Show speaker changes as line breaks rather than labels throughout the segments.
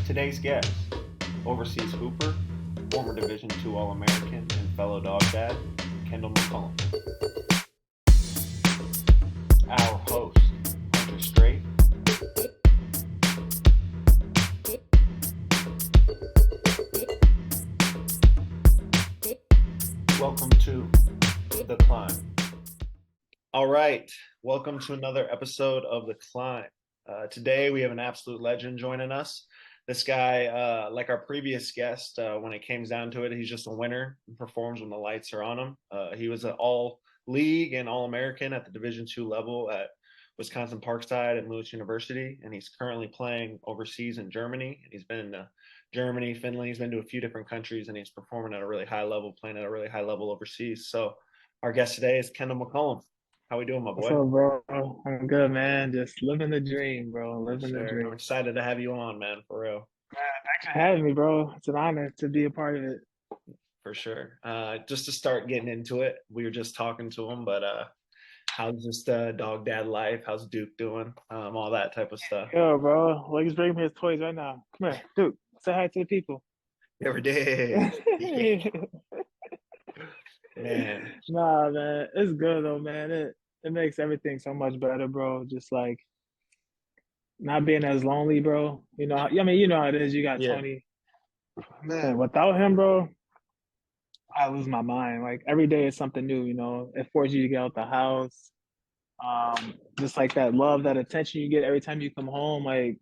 Today's guest, overseas hooper, former Division II All-American, and fellow dog dad, Kendale Mccullum. Our host, Strait. Welcome to The Climb. All right, welcome to another episode of The Climb. Today we have an absolute legend joining us. This guy, like our previous guest, when it came down to it, he's just a winner and performs when the lights are on him. He was an all-league and all-American at the Division II level at Wisconsin Parkside and Lewis University, and he's currently playing overseas in Germany. And he's been to Germany, Finland. He's been to a few different countries, and he's performing at a really high level, playing at a really high level overseas. So our guest today is Kendale Mccullum. How we doing, my
What's
boy?
up, bro? I'm good, man. Just living the dream, bro.
Yes,
Living the
sir. I'm
dream.
excited to have you on, man, for real.
Thanks for having me, bro. It's an honor to be a part of it.
For sure. Just to start getting into it, we were just talking to him, but how's just dog dad life? How's Duke doing? All that type of stuff.
Yo, bro. Like, he's bringing me his toys right now. Come here, dude. Say hi to the people.
Every day. Man.
Nah, man. It's good though, man. It makes everything so much better, bro. Just like not being as lonely, bro. You know how it is. You got
Yeah.
Tony. Man, without him, bro, I lose my mind. Like every day is something new, It forces you to get out the house. Just like that love, that attention you get every time you come home, like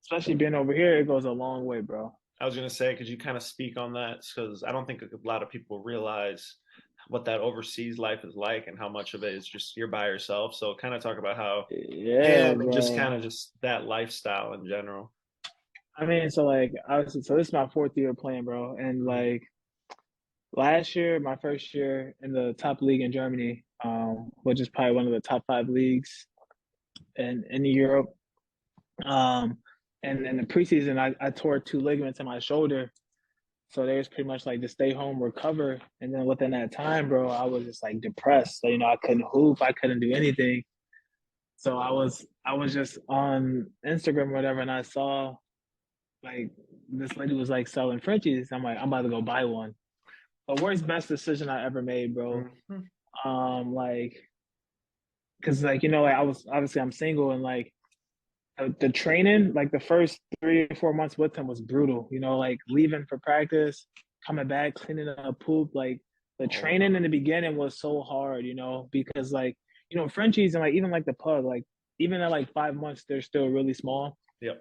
especially being over here, it goes a long way, bro.
I was gonna say, could you kind of speak on that? Because I don't think a lot of people realize what that overseas life is like and how much of it is just you're by yourself. So kind of talk about how
Yeah,
him and just
bro.
kind of just that lifestyle in general.
I mean, so like obviously, so this is my fourth year playing, bro, and
Mhm.
like last year, my first year in the top league in Germany, which is probably one of the top five leagues in Europe. Um, and in the preseason, I tore two ligaments in my shoulder. So they was pretty much like to stay home, recover. And then within that time, bro, I was just like depressed. So, I couldn't hoop, I couldn't do anything. So I was just on Instagram or whatever, and I saw like this lady was like selling Frenchies. I'm like, I'm about to go buy one. The worst best decision I ever made, bro.
Mhm.
Like, cause like, like I was obviously I'm single and like the training, like the first 3 or 4 months with him was brutal. Like leaving for practice, coming back, cleaning up poop. Like the
All the time.
training in the beginning was so hard, because like Frenchies and like even like the pug, like even at like 5 months, they're still really small.
Yep.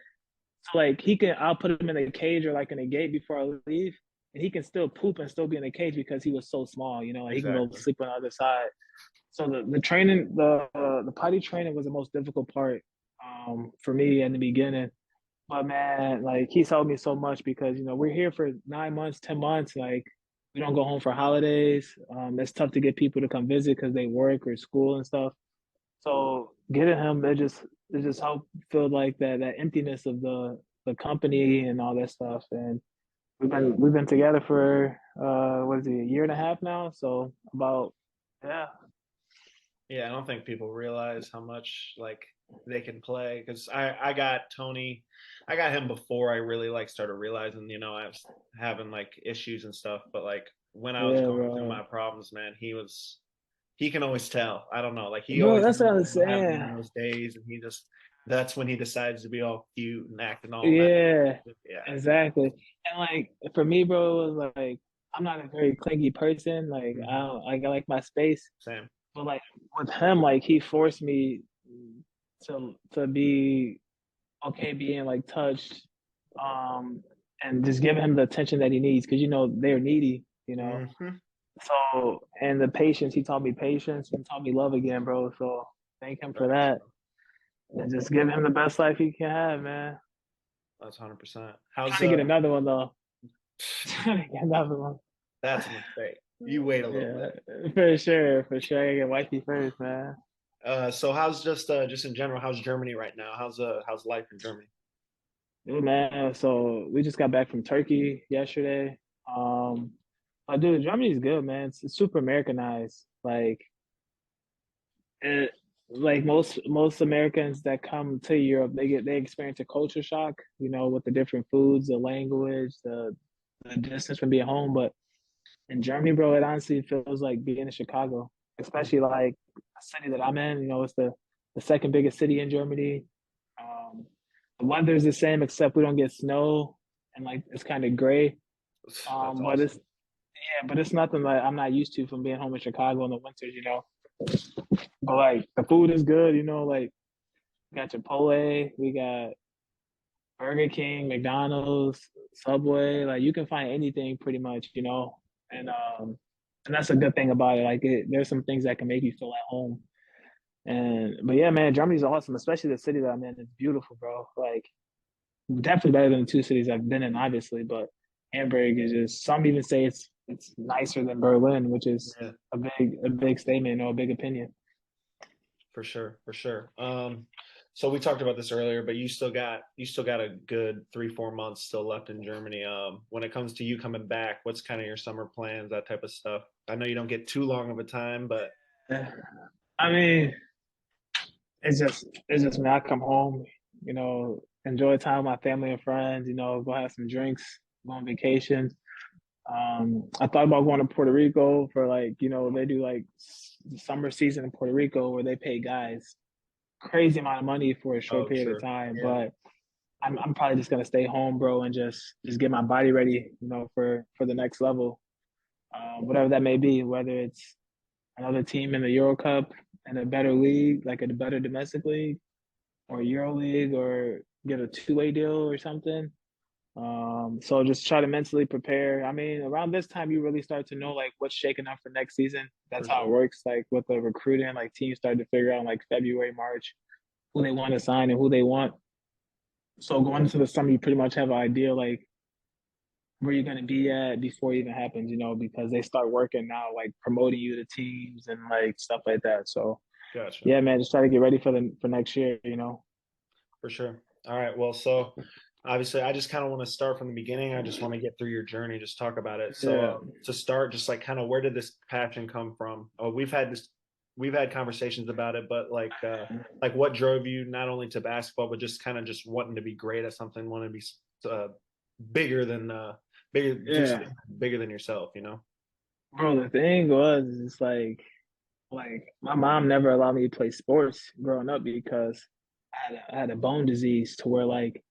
So like I'll put him in a cage or like in a gate before I leave, and he can still poop and still be in a cage because he was so small. Like he can go
Exactly.
sleep on the other side. So the training, the potty training was the most difficult part for me in the beginning. But man, like he's helped me so much because we're here for 9 months, 10 months. Like we don't go home for holidays. It's tough to get people to come visit because they work or school and stuff. So getting him, it just helped fill like that emptiness of the company and all that stuff. And we've been together for what is it, a year and a half now? So about yeah.
Yeah, I don't think people realize how much like they can play because I got Tony, I got him before I really like started realizing I was having like issues and stuff. But like when I was
Yeah,
going through my
bro.
problems, man, he can always tell. I don't know, like he
Bro,
always
that's what
knows
I'm
when I'm having one
saying.
of those days, and he just that's when he decides to be all cute and acting all nice.
Yeah,
Yeah,
exactly. And like for me, bro, it was like I'm not a very clingy person. Like I
hmm
don't, like I like my space.
same.
But like with him, like he forced me to be okay being like touched, um, and just giving him the attention that he needs because they're needy.
hmm
So and the patience, he taught me patience and taught me love again, bro. So thank him for
Facts,
that.
bro.
And just give him the best life he can have, man.
That's 100%. How's
Trying to get another one though. Trying to get another one.
that's a mistake. You wait a little
Yeah,
bit.
for sure, for sure. I gotta get wifey first, man.
So how's just in general? How's Germany right now? How's life in Germany?
Yeah, man. So we just got back from Turkey yesterday. Dude, Germany's good, man. It's super Americanized. Like it, like most Americans that come to Europe, they experience a culture shock, with the different foods, the language, the distance from being home. But in Germany, bro, it honestly feels like being in Chicago, especially
Mhm.
like a city that I'm in. It's the second biggest city in Germany. Um, the weather's the same except we don't get snow and like it's kind of gray.
That's
But
awesome.
it's nothing like I'm not used to from being home in Chicago in the winters. But like the food is good, like we got Chipotle, we got Burger King, McDonald's, Subway. Like you can find anything pretty much. And that's a good thing about it. Like there's some things that can make you feel at home. But yeah, man, Germany's awesome, especially the city that I'm in. It's beautiful, bro. Like definitely better than the two cities I've been in, obviously. But Hamburg is just some even say it's nicer than Berlin, which is
Yeah,
a big statement or a big opinion.
for sure, for sure. So we talked about this earlier, but you still got a good 3-4 months still left in Germany. When it comes to you coming back, what's kind of your summer plans, that type of stuff? I know you don't get too long of a time, but
Yeah. I mean, it's just me. I come home, enjoy time with my family and friends, go have some drinks, go on vacation. I thought about going to Puerto Rico for like, they do like the summer season in Puerto Rico where they pay guys crazy amount of money for a short
oh,
period of
sure,
time.
yeah,
But I'm probably just gonna stay home, bro, and just get my body ready, for the next level. Whatever that may be, whether it's another team in the Euro Cup and a better league, like a better domestic league, or Euro League, or get a two-way deal or something. So just try to mentally prepare. I mean, around this time, you really start to know like what's shaking up for next season.
for
That's how it
sure.
works. Like with the recruiting, like teams start to figure out like February, March, who they want to sign and who they want. So going into the summer, you pretty much have an idea like where you're gonna be at before it even happens, because they start working now, like promoting you to teams and like stuff like that. So
Gotcha.
yeah, man, just try to get ready for next year.
For sure. All right. Well, so obviously, I just kind of want to start from the beginning. I just want to get through your journey, just talk about it. So
Yeah.
to start, just like kind of where did this passion come from? Oh, we've had conversations about it, but like what drove you not only to basketball, but just kind of just wanting to be great at something, wanting to be uh, bigger than bigger, do
Yeah.
something bigger than yourself, you know?
Bro, the thing was, it's like my mom never allowed me to play sports growing up because I had a bone disease to where like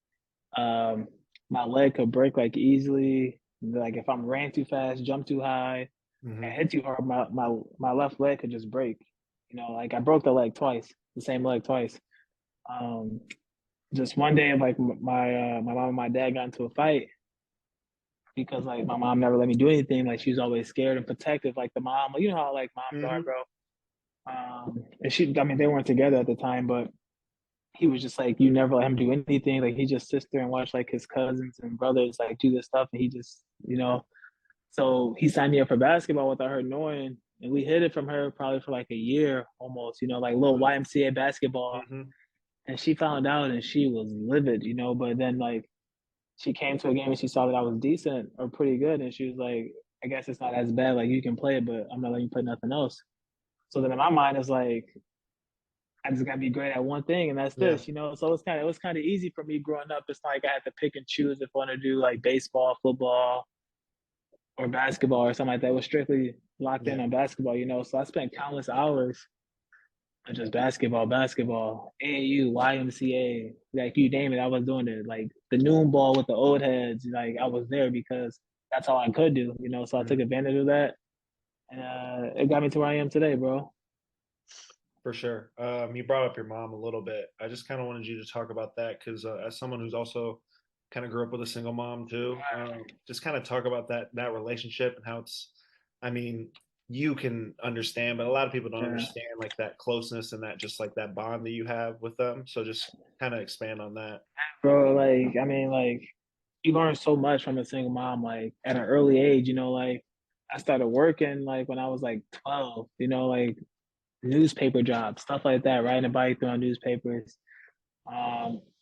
um my leg could break like easily. Like if I'm ran too fast, jump too high, and
Hmm.
hit too hard, my left leg could just break. Like I broke the leg twice, the same leg twice. Um, just one day, like my mom and my dad got into a fight because like my mom never let me do anything. Like she was always scared and protective, like the mom. You know how like moms are,
Hmm.
bro. I mean, they weren't together at the time, but he was just like, you never let him do anything. Like he just sits there and watch like his cousins and brothers like do this stuff, and he just. So he signed me up for basketball without her knowing, and we hid it from her probably for like a year almost. Like little YMCA basketball,
Hmm.
and she found out and she was livid. But then like she came to a game and she saw that I was decent or pretty good, and she was like, I guess it's not as bad. Like you can play it, but I'm not letting you play nothing else. So then in my mind, it's like I just gotta be great at one thing, and that's
Yeah.
this. So it was kind of easy for me growing up. It's not like I had to pick and choose if I want to do like baseball, football, or basketball or something like that. It was strictly locked in
Yeah.
on basketball. So I spent countless hours on just basketball, AAU, YMCA, like you name it, I was doing it. Like the noon ball with the old heads, like I was there because that's all I could do. So I took
Mhm.
advantage of that, and it got me to where I am today, bro.
For sure. You brought up your mom a little bit. I just kind of wanted you to talk about that because as someone who's also kind of grew up with a single mom too, just kind of talk about that relationship and how it's. I mean, you can understand, but a lot of people don't
Yeah.
understand like that closeness and that just like that bond that you have with them. So just kind of expand on that.
Bro, like I mean, like you learn so much from a single mom, like at an early age. Like I started working like when I was like 12. Like newspaper jobs, stuff like that, riding a bike through on newspapers.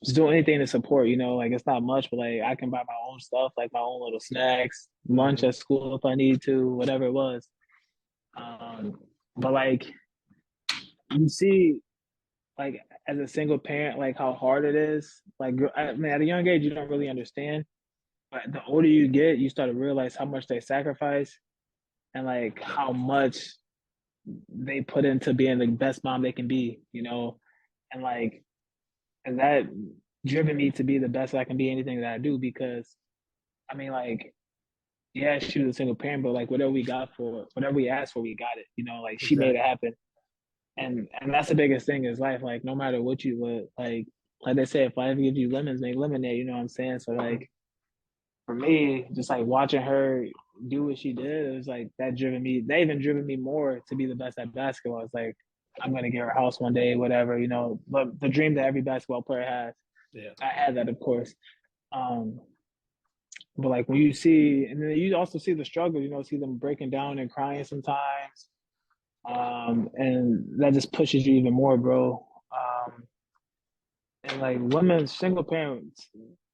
Just doing anything to support. Like it's not much, but like I can buy my own stuff, like my own little snacks, lunch
Hmm.
at school if I need to, whatever it was. Um, but like you see. like as a single parent, like how hard it is. Like I mean, at a young age, you don't really understand, but the older you get, you start to realize how much they sacrifice and like how much they put into being the best mom they can be, and like and that driven me to be the best I can be anything that I do because I mean like yeah, she was a single parent, but like whatever we asked for, we got it. Like she made it
Exactly.
happen. And that's the biggest thing is life. Like no matter what you would like they say, if life gives you lemons, make lemonade. You know what I'm saying? So like for me, just like watching her do what she did, it was like that driven me. They even driven me more to be the best at basketball. It's like I'm gonna get her house one day, whatever. But the dream that every basketball player has.
Yeah.
I had that, of course. Um, but like when you see, and then you also see the struggle. See them breaking down and crying sometimes. And that just pushes you even more, bro. And like women, single parents,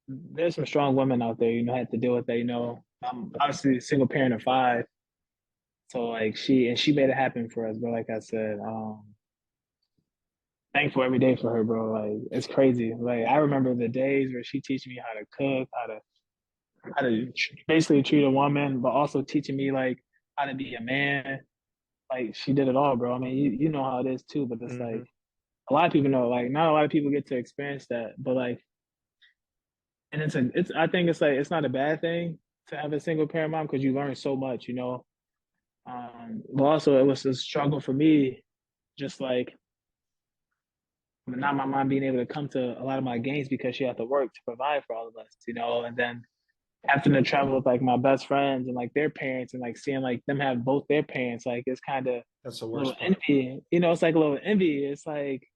there's some strong women out there, had to deal with that, I'm obviously a single parent of five. So like she made it happen for us, bro. Like I said, thankful every day for her, bro. Like it's crazy. Like I remember the days where she teaching me how to cook, how to basically treat a woman, but also teaching me like how to be a man. Like she did it all, bro. I mean, you know how it is too, but it's like
Hmm.
a lot of people know, like not a lot of people get to experience that, but like, and I think it's like it's not a bad thing to have a single parent mom because you learn so much, but also it was a struggle for me, just like not my mom being able to come to a lot of my games because she had to work to provide for all of us, and then having to travel with like my best friends and like their parents and like seeing like them have both their parents, like it's kind of a
That's the
little
worst part.
envy, it's like a little envy. It's like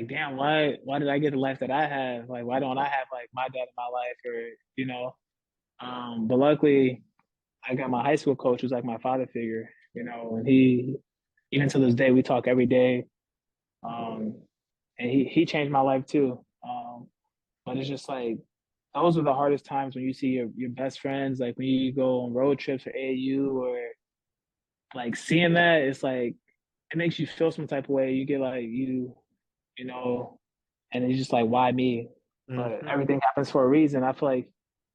damn, why did I get the life that I have? Like why don't I have like my dad in my life or you know? But luckily I got my high school coach who's like my father figure, and he even to this day we talk every day. Um, and he changed my life too. But it's just like those are the hardest times when you see your best friends, like when you go on road trips or AU or like seeing that, it's like it makes you feel some type of way. You get like you know, and it's just like why me? But
Hmm.
everything happens for a reason. I feel like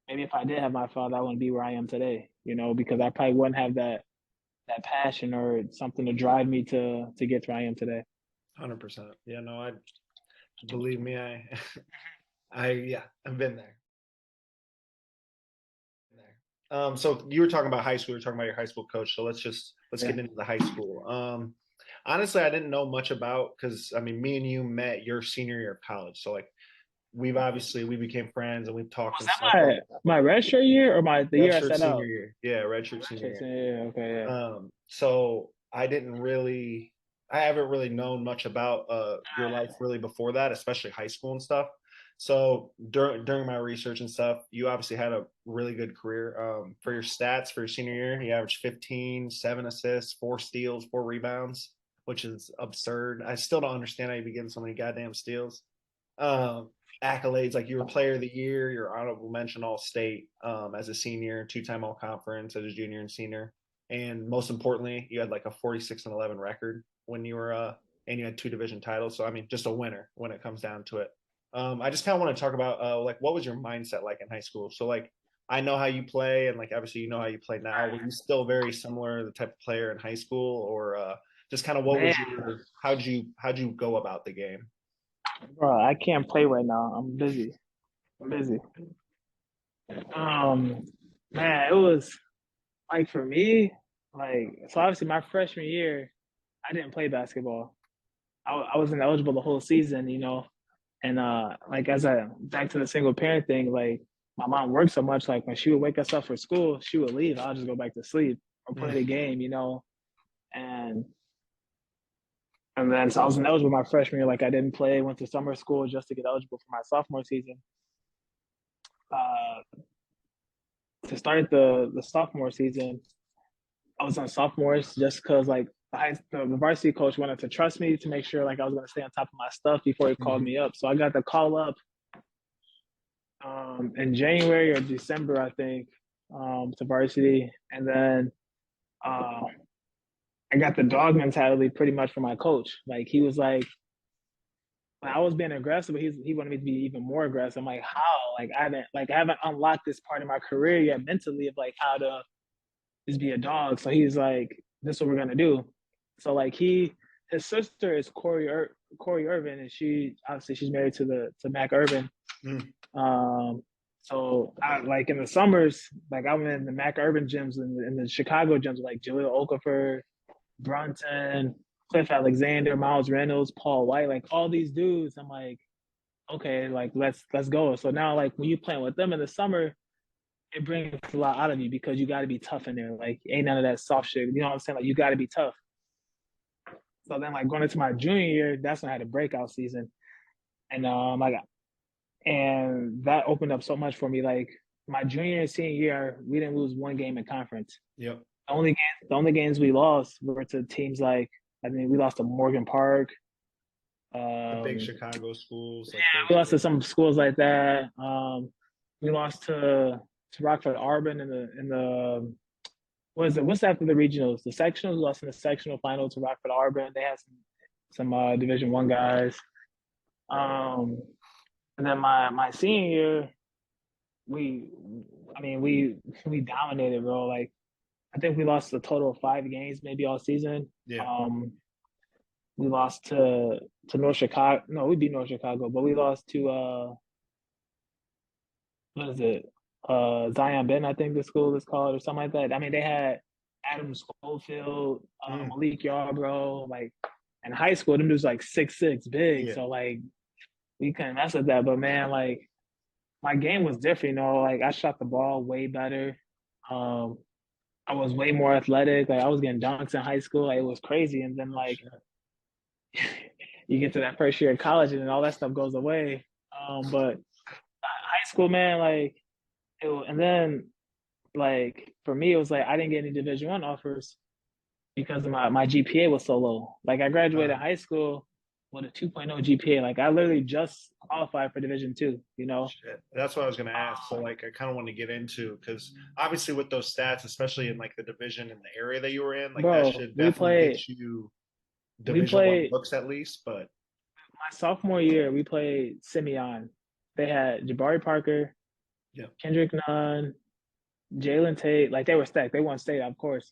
maybe if I did have my father, I wouldn't be where I am today. Because I probably wouldn't have that passion or something to drive me to get to where I am today.
100%. Yeah, no, I believe me, yeah, I've been there. So you were talking about high school, you were talking about your high school coach. So let's
Yeah.
get into the high school. Honestly, I didn't know much about because I mean, me and you met your senior year of college. So like we became friends and we've talked
Was
and stuff.
that my redshirt year or the year I
Redshirt
set
senior
out?
year. Yeah, redshirt senior
Redshirt
year.
senior year. Okay, yeah.
So I haven't really known much about your life really before that, especially high school and stuff. So during my research and stuff, you obviously had a really good career. For your stats for your senior year, you averaged 15, 7 assists, 4 steals, 4 rebounds, which is absurd. I still don't understand how you be getting so many goddamn steals. Um, Accolades like you were player of the year, your honorable mention all state as a senior, 2-time all conference as a junior and senior. And most importantly, you had like a 46-11 record when you were and you had 2 division titles. So I mean, just a winner when it comes down to it. I just kind of want to talk about like what was your mindset like in high school? So like I know how you play and like obviously you know how you play now. Were you still very similar the type of player in high school or just kind of what
Man,
was your how'd you go about the game?
bro, I can't play right now. I'm busy. I'm busy. Um, man, it was like for me, like so obviously my freshman year, I didn't play basketball. I wasn't eligible the whole season, And like as I back to the single parent thing, like my mom worked so much, like when she would wake us up for school, she would leave. I'll just go back to sleep or play the game, And and then so I was ineligible my freshman year. Like I didn't play, went to summer school just to get eligible for my sophomore season. Uh, to start the sophomore season, I was on sophomores just because like the varsity coach wanted to trust me to make sure like I was gonna stay on top of my stuff before he called
Mm-hmm.
me up. So I got the call up in January or December, I think, to varsity, and then uh, I got the dog mentality pretty much from my coach. Like he was like, I was being aggressive, but he wanted me to be even more aggressive. I'm like, how? Like I haven't unlocked this part of my career yet mentally of like how to just be a dog. So he's like, this is what we're gonna do. So like his sister is Corey Irvin, and she's married to Mac Irvin.
Mm.
Um, so I like in the summers, like I'm in the Mac Urban gyms and in the Chicago gyms, like Jaleel Okafor, Brunson, Cliff Alexander, Miles Reynolds, Paul White, like all these dudes. I'm like, okay, like let's go. So now like when you playing with them in the summer, it brings a lot out of you because you got to be tough in there. Like ain't none of that soft shit. You know what I'm saying? Like you got to be tough. So then like going into my junior year, that's when I had a breakout season, and like and that opened up so much for me. Like my junior and senior year, we didn't lose one game in conference.
Yep.
The only games we lost were to teams like I mean we lost to Morgan Park.
The big
Um,
Chicago schools, like
yeah,
those
we lost to
schools.
some schools like that. We lost to Rockford Auburn in the what is it? What's after the regionals? The sectionals. We lost in the sectional final to Rockford Auburn. They had some Division One guys. Um, and then my senior year, we I mean we dominated, bro. Like I think we lost a total of 5 games maybe all season.
Yeah.
We lost to North Chicago. No, we beat North Chicago, but we lost to what is it? Zion Ben, I think the school is called or something like that. I mean, they had Adam Schofield,
Mm.
Malik Yarbrough, like in high school, them dudes like 6'6", big.
Yeah.
So like we couldn't mess with that. But man, like my game was different, you know, like I shot the ball way better. Um, I was way more athletic. Like I was getting dunks in high school. Like, it was crazy. And then
Oh
like
shit.
you get to that first year of college and then all that stuff goes away. But high school, man, like and then like for me, it was like I didn't get any Division One offers because of my GPA was so low. Like I
Uh,
graduated high school with a 2.0 GPA. Like I literally just qualified for Division Two. You know,
Shit. That's what I was going to ask. So, like, I kind of want to get into because obviously with those stats, especially in like the division and the area that you were in, like that
bro,
should definitely get you
we
Division One
played
looks at least. But
my sophomore year. We played Simeon. They had Jabari Parker,
yeah,
Kendrick Nunn, Jalen Tate. Like they were stacked. They won state, of course.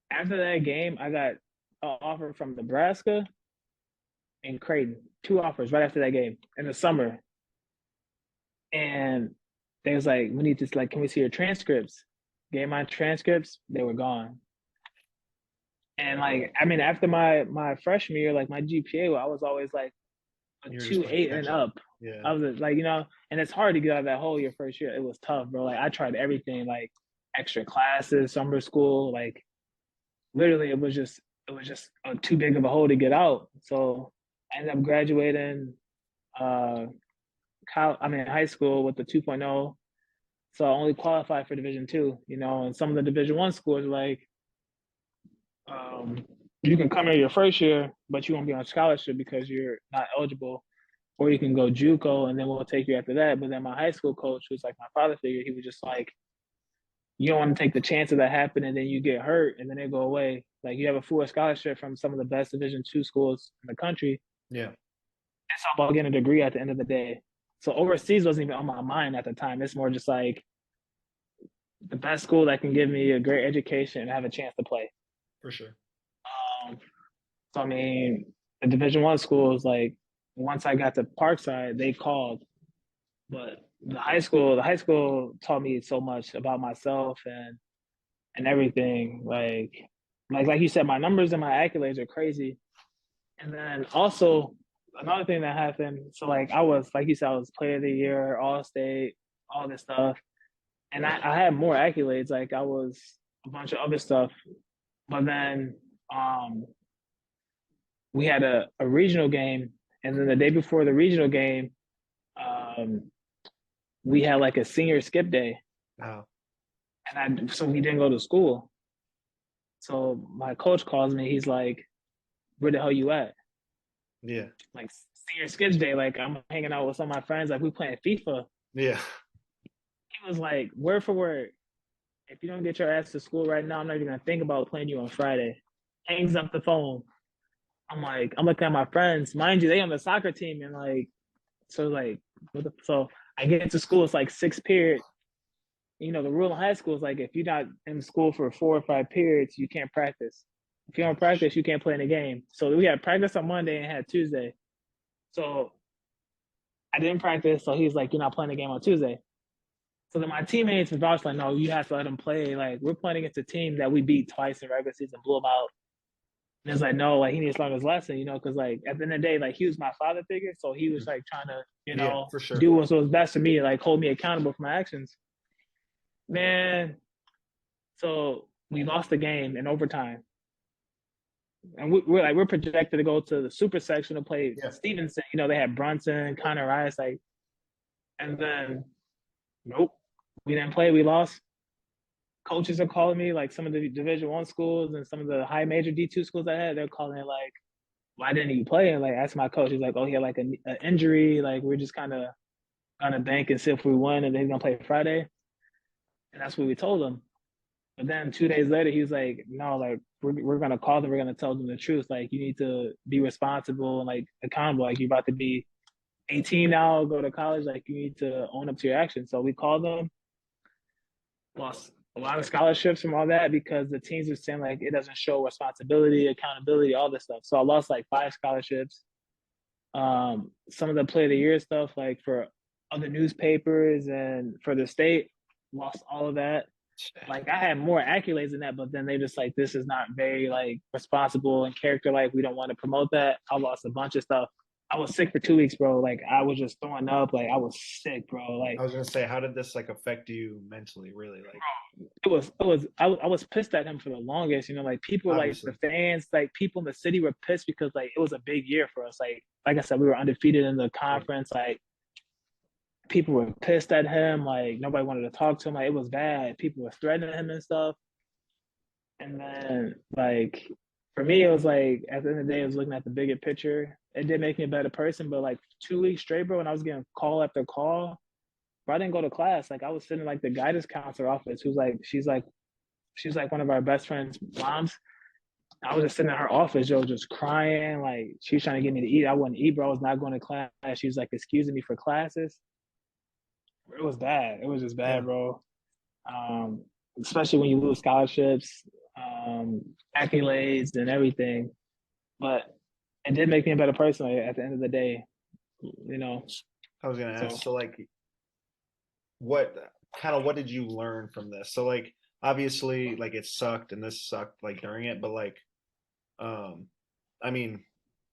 After that game, I got an offer from Nebraska and Creighton. 2 offers right after that game in the summer. And they was like, we need to like, can we see your transcripts? Gave my transcripts, they were gone. And like, I mean, after my freshman year, like my GPA, I was always like a
you're just
two
playing
eight and
catch up.
up.
Yeah,
I was like, you know, and it's hard to get out of that hole your first year. It was tough, bro. Like I tried everything, like extra classes, summer school, like literally it was just too big of a hole to get out. So I ended up graduating uh high school with the 2.0. So I only qualified for Division Two, you know, and some of the Division One schools like um you can come here your first year, but you won't be on scholarship because you're not eligible. Or you can go JUCO and then we'll take you after that. But then my high school coach, who's like my father figure, he was just like, you don't want to take the chance of that happening and then you get hurt and then they go away. Like you have a full scholarship from some of the best Division Two schools in the country.
yeah,
It's all about getting a degree at the end of the day. So overseas wasn't even on my mind at the time. It's more just like the best school that can give me a great education and have a chance to play.
for sure.
Um, so I mean, the Division One schools, like once I got to Parkside, they called. But the high school taught me so much about myself and everything. Like you said, my numbers and my accolades are crazy. And then also another thing that happened. So like I was like you said, I was player of the year, all state, all this stuff. And I had more accolades. Like I was a bunch of other stuff. But then we had a regional game, and then the day before the regional game, um, we had like a senior skip day,
Wow.
and so we didn't go to school. So my coach calls me. He's like, "Where the hell you at?"
Yeah,
Like senior skips day. Like I'm hanging out with some of my friends. Like we playing FIFA.
yeah.
He was like, word for word, if you don't get your ass to school right now, I'm not even gonna think about playing you on Friday. Hangs up the phone. I'm looking at my friends, mind you, they on the soccer team, and like, so like, so I get to school, it's like sixth period. You know, the rule in high school is like, if you're not in school for 4 or 5 periods, you can't practice. If you don't practice, you can't play in the game. So we had practice on Monday and had Tuesday. So I didn't practice. So he's like, you're not playing the game on Tuesday. So then my teammates was vouched like, no, you have to let him play. Like, we're playing against a team that we beat twice in regular season, blew them out. And it's like, no, like he needs to learn his lesson, you know, because like at the end of the day, like he was my father figure. So he was like trying to,
Yeah, for sure.
do what was best for me, like hold me accountable for my actions. Man, so we lost the game in overtime. And we're projected to go to the super section to play
Yeah.
Stevenson. You know, they had Brunson, Connor Rice, like, and then nope, we didn't play. We lost. Coaches are calling me, like some of the Division 1 schools and some of the high major D2 schools I had. They're calling it like, why didn't he play? And like, ask my coach. He's like, oh, he had like an injury. Like, we're just kind of gonna bank and see if we win, and then he's gonna play Friday. And that's what we told him. But then 2 days later, he was like, no, like we're gonna call them. We're gonna tell them the truth. Like, you need to be responsible and like accountable. Like, you're about to be 18 now, go to college. Like, you need to own up to your actions. So we called them, lost a lot of scholarships from all that because the teams are saying like it doesn't show responsibility, accountability, all this stuff. So I lost like 5 scholarships. Some of the play of the year stuff, like for other newspapers and for the state, lost all of that. Like, I had more accolades than that, but then they just like, this is not very like responsible and character. Like, we don't want to promote that. I lost a bunch of stuff. I was sick for 2 weeks, bro. Like, I was just throwing up. Like, I was sick, bro. Like,
I was gonna say, how did this like affect you mentally, really? Like,
I was pissed at him for the longest. You know, like people, like the
obviously.
fans, like people in the city were pissed because like it was a big year for us. Like I said, we were undefeated in the
Yeah.
conference. Like, people were pissed at him. Like, nobody wanted to talk to him. Like, it was bad. People were threatening him and stuff. And then, like, for me, it was like at the end of the day, I was looking at the bigger picture. It did make me a better person, but like 2 weeks straight, bro, when I was getting call after call, bro, I didn't go to class. Like, I was sitting in like the guidance counselor office, who's like, she's like one of our best friends' moms. I was just sitting in her office, yo, just crying. Like, she was trying to get me to eat. I wouldn't eat, bro. I was not going to class. She was like excusing me for classes. It was bad. It was just
Yeah.
bad, bro. Um, Especially when you lose scholarships, um, accolades, and everything. But it did make me a better person like, at the end of the day, you know.
I was gonna
So
ask, so like, what what did you learn from this? So like, obviously, like it sucked, and this sucked like during it, but like, um, I mean,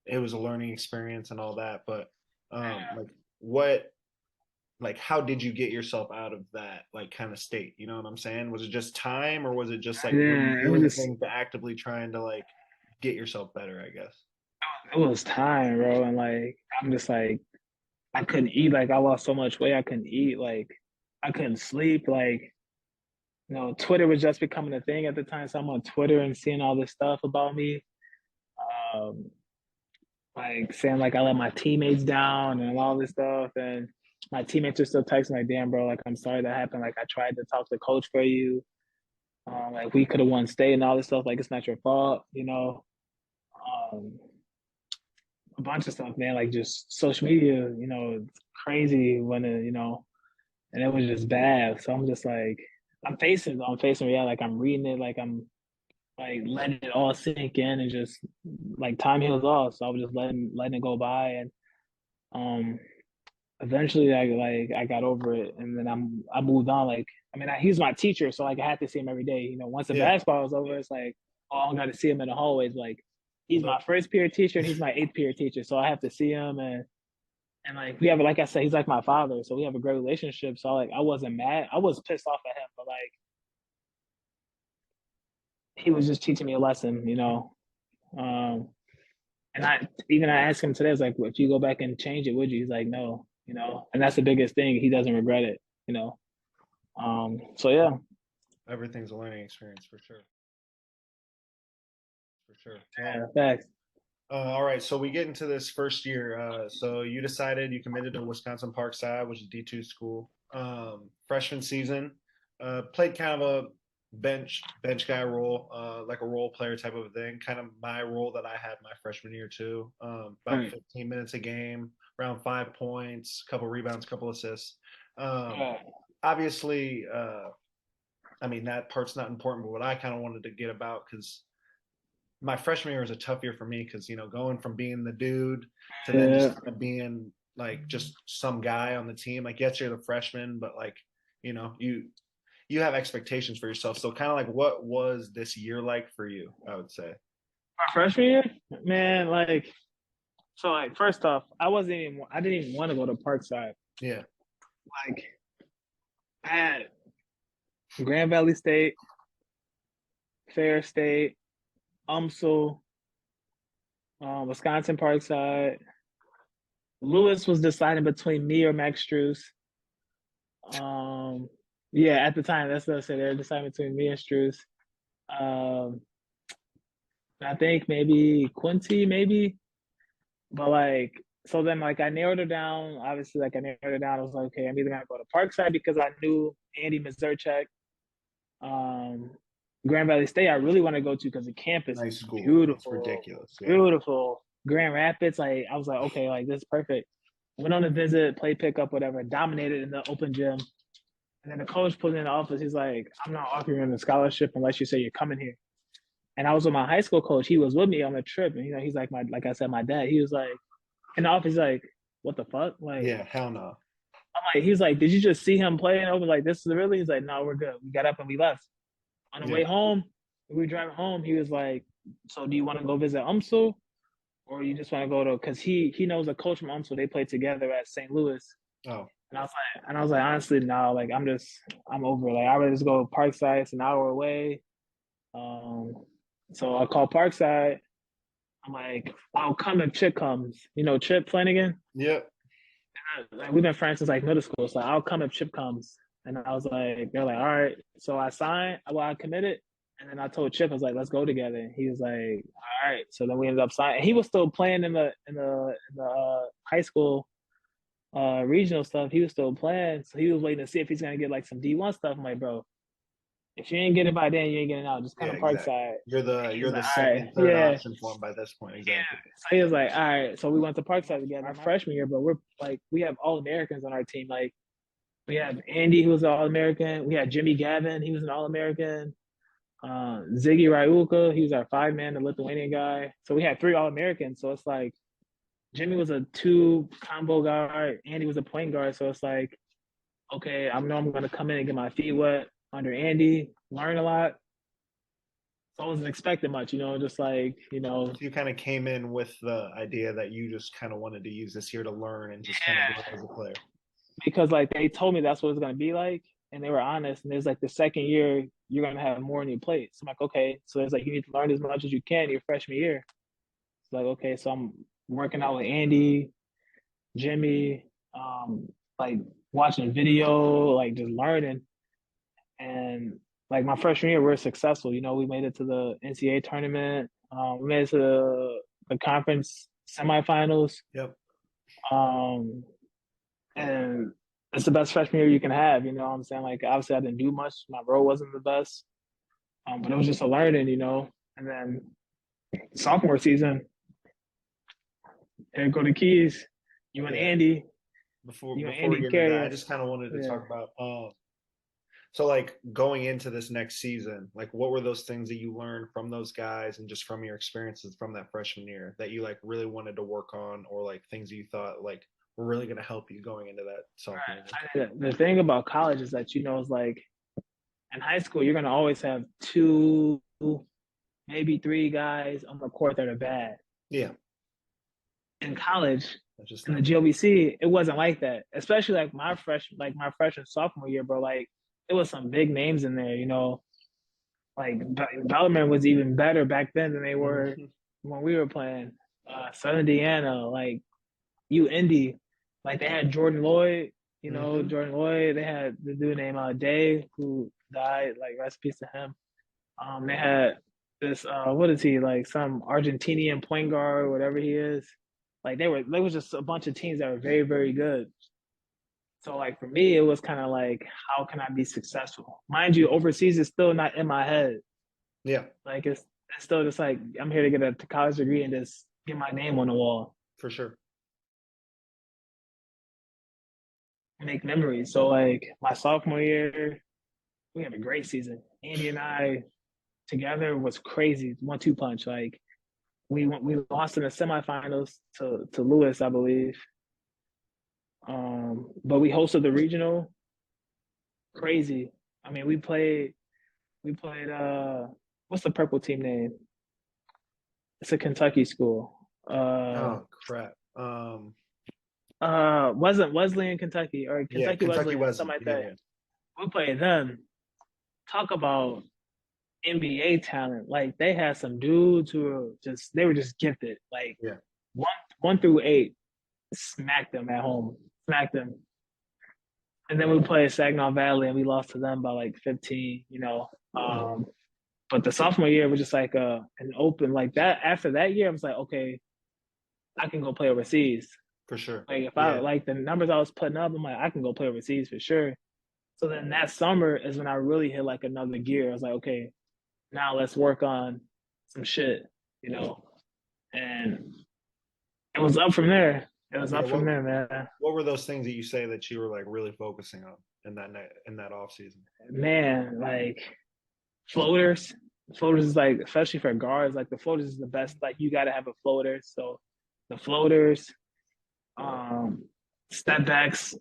it was a learning experience and all that, but like, what, like, how did you get yourself out of that like kind of state? You know what I'm saying? Was it just time, or was it just like, were you
yeah,
doing things to actively trying to like get yourself better? I guess.
it was time, bro. And like, I'm just like, I couldn't eat. Like, I lost so much weight, I couldn't eat. Like, I couldn't sleep. Like, Twitter was just becoming a thing at the time. So I'm on Twitter and seeing all this stuff about me. Um, like saying like I let my teammates down and all this stuff. And my teammates are still texting like, damn, bro, like I'm sorry that happened. Like, I tried to talk to coach for you. Like, we could have won state and all this stuff. Like, it's not your fault. Um, a bunch of stuff, man. Like, just social media, it's crazy when and it was just bad. So I'm just like, I'm facing reality. Like, I'm reading it, like I'm like letting it all sink in, and just like time heals all. So I was just letting it go by, and um, eventually I got over it, and then I moved on. Like, I mean, he's my teacher, so like I had to see him every day. Once the
Yeah.
basketball was over, it's like, oh, I don't got to see him in the hallways. Like, he's
Well,
my first peer teacher, and he's my eighth peer teacher, so I have to see him, and like we have, like I said, he's like my father, so we have a great relationship. So like I wasn't mad, I was pissed off at him, but like he was just teaching me a lesson. Um, and I asked him today, I was like, well, if you go back and change it, would you? He's like, no. And that's the biggest thing. He doesn't regret it. So yeah.
everything's a learning experience for sure. For sure.
Yeah,
Well,
facts.
all right. So we get into this first year. So you decided you committed to Wisconsin Parkside, which is D2 school. Freshman season, played kind of bench guy role, like a role player type of thing. Kind of my role that I had my freshman year too. About
Right.
15 minutes a game, around 5 points, couple rebounds, couple assists. Um,
Yeah.
Obviously, I mean that part's not important, but what I kind of wanted to get about because my freshman year was a tough year for me because going from being the dude to then just
Yeah.
kind of being like just some guy on the team. Like yes, you're the freshman, but like you have expectations for yourself. So kind of like what was this year like for you? I would say.
My freshman year, man, like so like first off, I didn't even want to go to Parkside.
Yeah.
Like I had Grand Valley State, Fair State, UMSL, Wisconsin Parkside. Lewis was deciding between me or Max Strus. Um, yeah, at the time, that's what I said. They were deciding between me and Strus. Um, I think maybe Quincy, maybe. But like, so then like I narrowed it down. Obviously, like I narrowed it down. I was like, okay, I'm either gonna go to Parkside because I knew Andy Mazurchak. Um, Grand Valley State, I really want to go to because the campus
Nice
is
school. It's
beautiful,
ridiculous. Yeah.
beautiful. Grand Rapids, like I was like, okay, like this is perfect. Went on a visit, played pickup, whatever. Dominated in the open gym. And then the coach put in the office. He's like, I'm not offering a scholarship unless you say you're coming here. And I was with my high school coach. He was with me on the trip, and he's like like I said, my dad. He was like in the office, like, what the fuck? Like,
Yeah. Hell no.
I'm like, he's like, did you just see him playing? I was like, this is really. He's like, no, we're good. We got up and we left. On the
Yeah.
way home, we were driving home. He was like, so do you want to go visit UMSL, or you just want to go to? Because he knows a coach from UMSL. They played together at St. Louis.
Oh.
And I was like, honestly, no, like I'm over it. Like I rather just go to Parkside. It's an hour away. Um, so I called Parkside. I'm like, I'll come if Chip comes. You know, Chip Flanagan.
Yep.
Like we've been friends since like middle school. So I'll come if Chip comes. And I was like, they're like, all right. So I signed. Well, I committed. And then I told Chip, I was like, let's go together. And he was like, all right. So then we ended up signing. And he was still playing in the high school regional stuff. He was still playing. So he was waiting to see if he's gonna get like some D1 stuff. I'm like, bro, if you ain't get it by then, you ain't getting out. Just
Yeah.
come to
Exactly.
Parkside.
You're the
Like, all right,
second, third
yeah.
option for him by this point. Exactly.
So he was like, all right. So we went to Parkside again our freshman year, but we're like, we have all Americans on our team. Like we have Andy, who was an All American. We had Jimmy Gavin, he was an All American. Ziggy Ryulka, he was our 5-man, the Lithuanian guy. So we had 3 All Americans. So it's like Jimmy was a 2 combo guard, Andy was a point guard. So it's like, okay, I know I'm gonna come in and get my feet wet under Andy, learn a lot. So I wasn't expecting much, just like,
So you kind of came in with the idea that you just kind of wanted to use this year to learn and just kind of grow as a player.
because like they told me that's what it's gonna be like, and they were honest. And there's like the second year you're gonna have more on your plate. So I'm like, okay. So it's like you need to learn as much as you can your freshman year. It's like, okay, so I'm working out with Andy, Jimmy, like watching video, like just learning. And like my freshman year, we are successful. We made it to the NCAA tournament. We made it to the conference semifinals.
Yep.
And it's the best freshman year you can have. You know what I'm saying? Like obviously I didn't do much. My role wasn't the best, but it was just a learning. And then sophomore season, here go the keys. You and Andy.
Before
You and
before we
Andy
get into that, I
carry us.
just kind of wanted to
Yeah.
talk about so like going into this next season, like what were those things that you learned from those guys and just from your experiences from that freshman year that you like really wanted to work on, or like things that you thought like were really going to help you going into that sophomore year?
The thing about college is that is like in high school you're gonna always have 2, maybe 3 guys on the court that are bad.
Yeah.
In college,
That's just
in the
not
GLBC, it wasn't like that. Especially like my freshman sophomore year, bro. Like it was some big names in there. Like Bellarmine was even better back then than they were when we were playing. Southern Indiana, like Indy, like they had Jordan Lloyd. Jordan Lloyd. They had the dude named Dave who died. Like rest in peace to him. They had this what is he, like some Argentinian point guard, whatever he is. Like there was just a bunch of teams that were very, very good. So like for me, it was kind of like, how can I be successful? Mind you, overseas is still not in my head.
Yeah,
Like it's still just like I'm here to get a college degree and just get my name on the wall,
for sure.
make memories. So like my sophomore year, we had a great season. Andy and I together was crazy. 1-2 punch. Like we lost in the semifinals to Lewis, I believe. But we hosted the regional. Crazy. I mean, we played what's the purple team name? It's a Kentucky school.
Oh crap.
Wasn't Wesleyan, Kentucky, or
Yeah,
Kentucky
Kentucky
Wesleyan,
Wesleyan.
something like
Yeah,
that.
yeah,
We played them. Talk about NBA talent. Like they had some dudes who were just gifted. Like
yeah.
1 through 8, smacked them at home. Smacked them. And then we played Saginaw Valley and we lost to them by like 15,
Mhm.
But the sophomore year was just like an open like that. After that year, I was like, okay, I can go play overseas.
For sure.
Like if I
Yeah,
like the numbers I was putting up, I'm like, I can go play overseas for sure. So then that summer is when I really hit like another gear. I was like, okay, now let's work on some shit, you know. And it was up from there. It was
yeah.
up from there, man.
What were those things that you say that you were like really focusing on in that night in that off season?
Man, like floaters. Floaters is like, especially for guards, like the floaters is the best. Like you got to have a floater. So the floaters, um, step backs,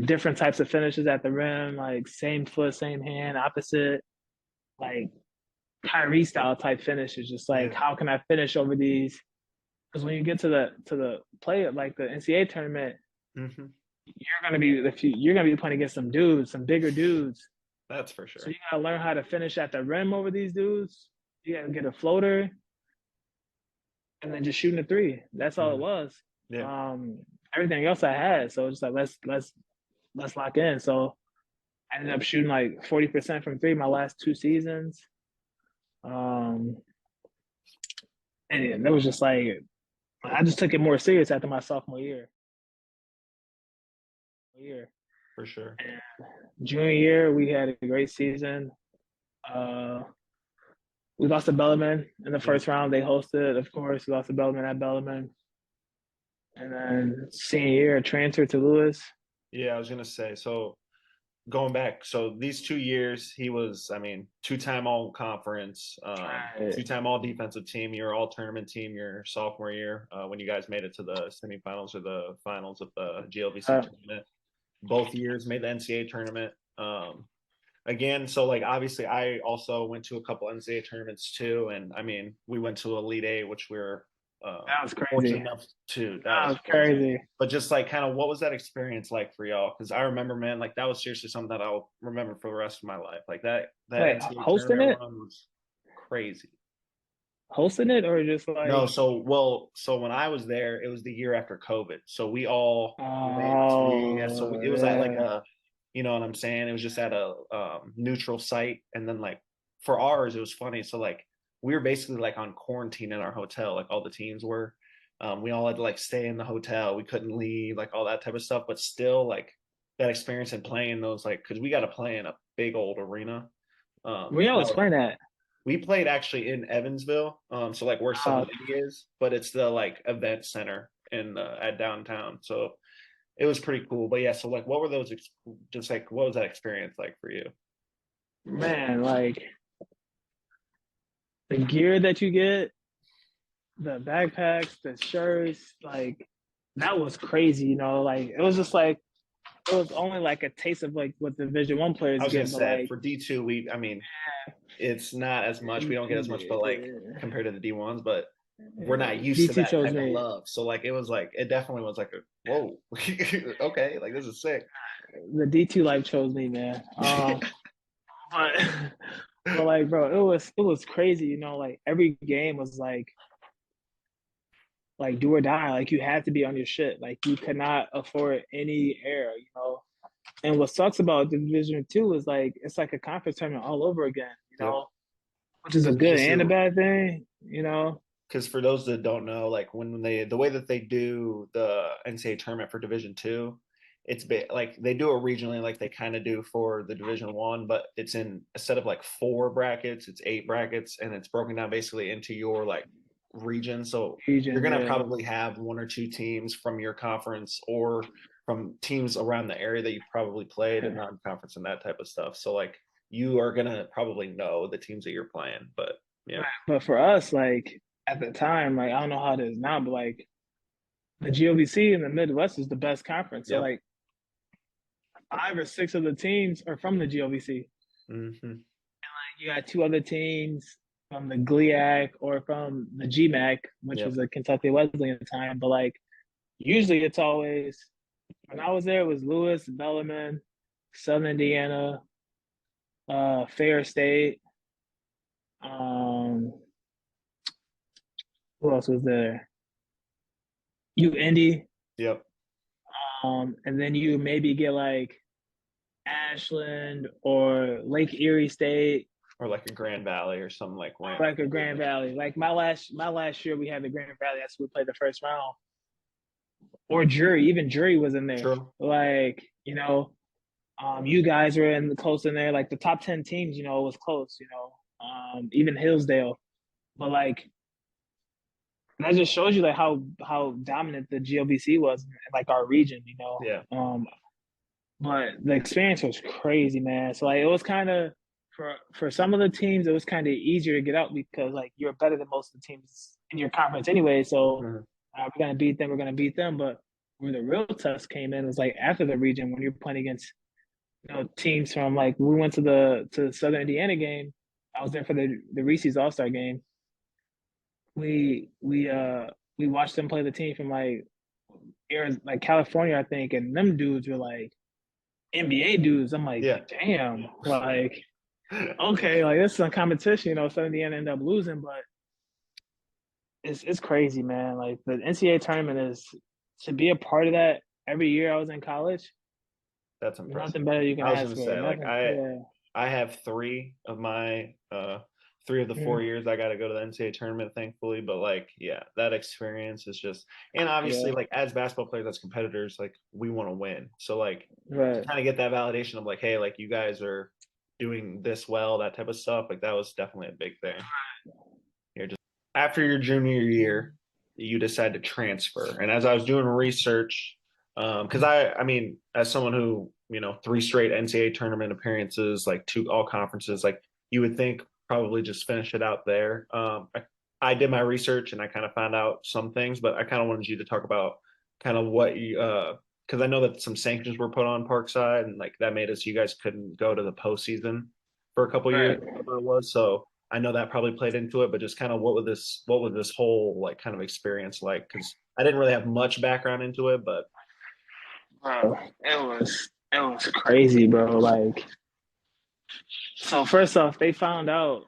different types of finishes at the rim, like same foot, same hand, opposite, like Kyrie style type finishes. Just like
Yeah.
how can I finish over these? Because when you get to the play like the NCAA tournament,
Hmm.
you're gonna be playing against some dudes, some bigger dudes.
That's for
So
sure.
you gotta learn how to finish at the rim over these dudes. You gotta get a floater and then just shooting a three. That's all it
Hmm.
was.
Yeah.
Um, everything else I had. So it's like let's lock in. So I ended up shooting like 40% from three my last 2 seasons. Um, and that was just like I just took it more serious after my sophomore year.
For sure.
And junior year, we had a great season. Uh, we lost to Bellarmine in the
Yeah.
first round. They hosted, of course. We lost to Bellarmine at Bellarmine. And then senior year, transferred to Lewis.
Yeah, I was gonna say, so going back, so these 2 years, he was, I mean, two-time all conference,
Right.
two-time all defensive team, your all tournament team your sophomore year, when you guys made it to the semifinals or the finals of the GLVC
Uh,
tournament. Both years made the NCAA tournament. Again, so like obviously I also went to a couple NCAA tournaments too, and I mean we went to Elite Eight, which we are
that was
fortunate
crazy.
enough to. That
That
was
was
crazy.
crazy.
But just like kind of what was that experience like for y'all? Because I remember, man, like that was seriously something that I'll remember for the rest of my life. Like that
Wait,
NCAA
hosting
tournament
it?
run was crazy.
Hosting it or just
No,
like,
so well, so when I was there, it was the year after COVID. So we all went. Yeah, so
oh,
it was at like
yeah.
a, you know what I'm saying? It was just at a neutral site, and then like for ours, it was funny. So like we were basically like on quarantine in our hotel, like all the teams were. We all had to like stay in the hotel. We couldn't leave, like all that type of stuff. But still, like that experience in playing those, like, because we got to play in a big old arena.
We
That
always
was
playing that.
we played actually in Evansville, so like where Sun
Uh,
City is, but it's the like event center in at downtown. So it was pretty cool. But yeah, so like, what were those? Just like, what was that experience like for you?
man, like the gear that you get, the backpacks, the shirts, like that was crazy, Like it was just like it was only like a taste of like what Division 1
I
players
was gonna
get, but
say
like
for D2, I mean, it's not as much. We don't get as much, but like compared to the D1s, but we're not used to
D2
that
chose
type of
me.
love. So like, it was like, it definitely was like a whoa, okay, like this is sick.
The D2 life chose me, man. But but like bro, it was crazy, Like every game was like do or die. Like you had to be on your shit. Like you could not afford any error. And what sucks about Division 2 is like it's like a conference tournament all over again,
Yep.
which is a
Because
good and a bad thing.
because for those that don't know, like when they the way that they do the NCAA tournament for Division 2 like they do it regionally, like they kind of do for the Division 1, but it's in instead of like 4 brackets, it's 8 brackets, and it's broken down basically into your like region. So you're
Region,
gonna
yeah.
probably have 1 or 2 teams from your conference or from teams around the area that you probably played in non-conference and that type of stuff. So like you are gonna probably know the teams that you're playing, but yeah,
But for us, like at the time, like I don't know how it is now, but like the GOVC in the Midwest is the best conference. So
yep.
like 5 or 6 of the teams are from the GOVC.
Hmm.
You got 2 other teams from the GLIAC or from the GMAC, which
Yep.
was a Kentucky Wesleyan at the time. But like usually it's always when I was there, it was Lewis, Bellarmine, Southern Indiana, Fair State. Um, who else was there? U Indy.
Yep.
And then you maybe get like Ashland or Lake Erie State,
Or like a Grand Valley or something like random.
like a Grand Valley. Like my last year, we had the Grand Valley. That's who we played the first round. Or Jury, even Jury was in there.
True.
Like you guys were in close in there. Like the top 10 teams, it was close. Even Hillsdale, but like that just shows you like how dominant the GLVC was in like our region.
Yeah.
But the experience was crazy, man. So like it was kind of for some of the teams, it was kind of easier to get out because like you're better than most of the teams in your conference anyway. So we're gonna beat them. We're gonna beat them. But where the real test came in was like after the region when you're playing against teams from like we went to the Southern Indiana game. I was there for the Reese's All Star game. We watched them play the team from like Arizona, like California, I think, and them dudes were like NBA dudes. I'm like,
Yeah.
damn, like, okay, like this is a competition. Southern Indiana ended up losing, but it's crazy, man. Like the NCAA tournament is to be a part of that every year. I was in college.
That's impressive.
Nothing better you can
I was
ask
gonna
for.
say, like
Nothing. Yeah.
I have three of the 4 years I got to go to the NCAA tournament, thankfully. But like, yeah, that experience is just, and obviously,
Yeah.
like as basketball players, as competitors, like we want to win. So like to
Right.
kind of get that validation of like, hey, like you guys are doing this well, that type of stuff. Like that was definitely a big thing. You're just after your junior year, you decide to transfer. And as I was doing research, because I mean, as someone who 3 straight NCAA tournament appearances, like 2 all conferences, like you would think probably just finish it out there. I did my research and I kind of found out some things, but I kind of wanted you to talk about kind of what you because I know that some sanctions were put on Parkside and like that made us you guys couldn't go to the postseason for a couple years,
Right.
whatever it was. So I know that probably played into it, but just kind of what was this whole like kind of experience like? Because I didn't really have much background into it, but
Bro, it was crazy, bro. Like, so first off, they found out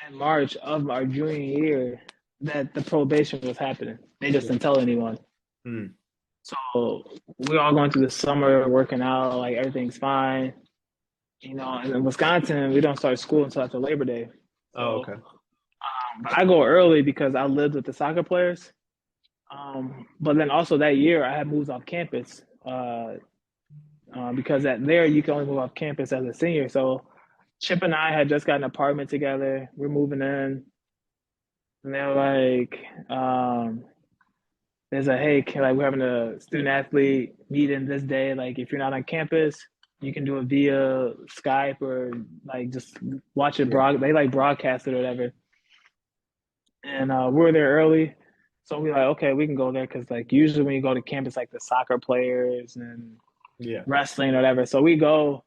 in March of our junior year that the probation was happening. They just didn't tell anyone.
hmm.
So we're all going through the summer, working out, like everything's fine. And in Wisconsin, we don't start school until after Labor Day.
Oh,
So,
okay.
but I go early because I lived with the soccer players. But then also that year, I had moved off campus because at there you can only move off campus as a senior. So Chip and I had just got an apartment together. We're moving in, and they're like, "There's a hey, like we're having a student athlete meeting this day. Like if you're not on campus, you can do it via Skype or like just watch it They like broadcast it or whatever." And we were there early, so we like okay, we can go there because like usually when you go to campus, like the soccer players and
Yeah.
wrestling or whatever. So we go.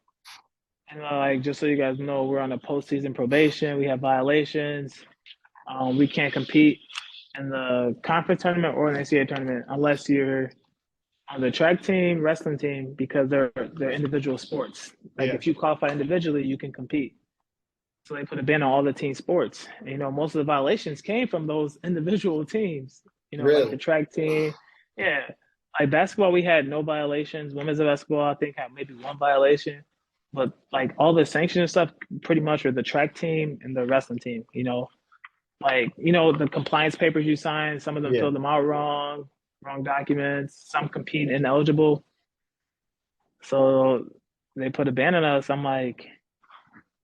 And like just so you guys know, we're on a postseason probation. We have violations. We can't compete in the conference tournament or an NCAA tournament unless you're on the track team, wrestling team, because they're individual sports. Like
Yeah.
if you qualify individually, you can compete. So they put a ban on all the team sports. And, most of the violations came from those individual teams. Like the
Really?
track team. Yeah. Like basketball, we had no violations. Women's basketball, I think, had maybe one violation. But like all the sanction stuff, pretty much are the track team and the wrestling team. Like the compliance papers you sign, some of them
Yeah.
filled them out wrong documents. Some compete ineligible. So they put a ban on us. I'm like,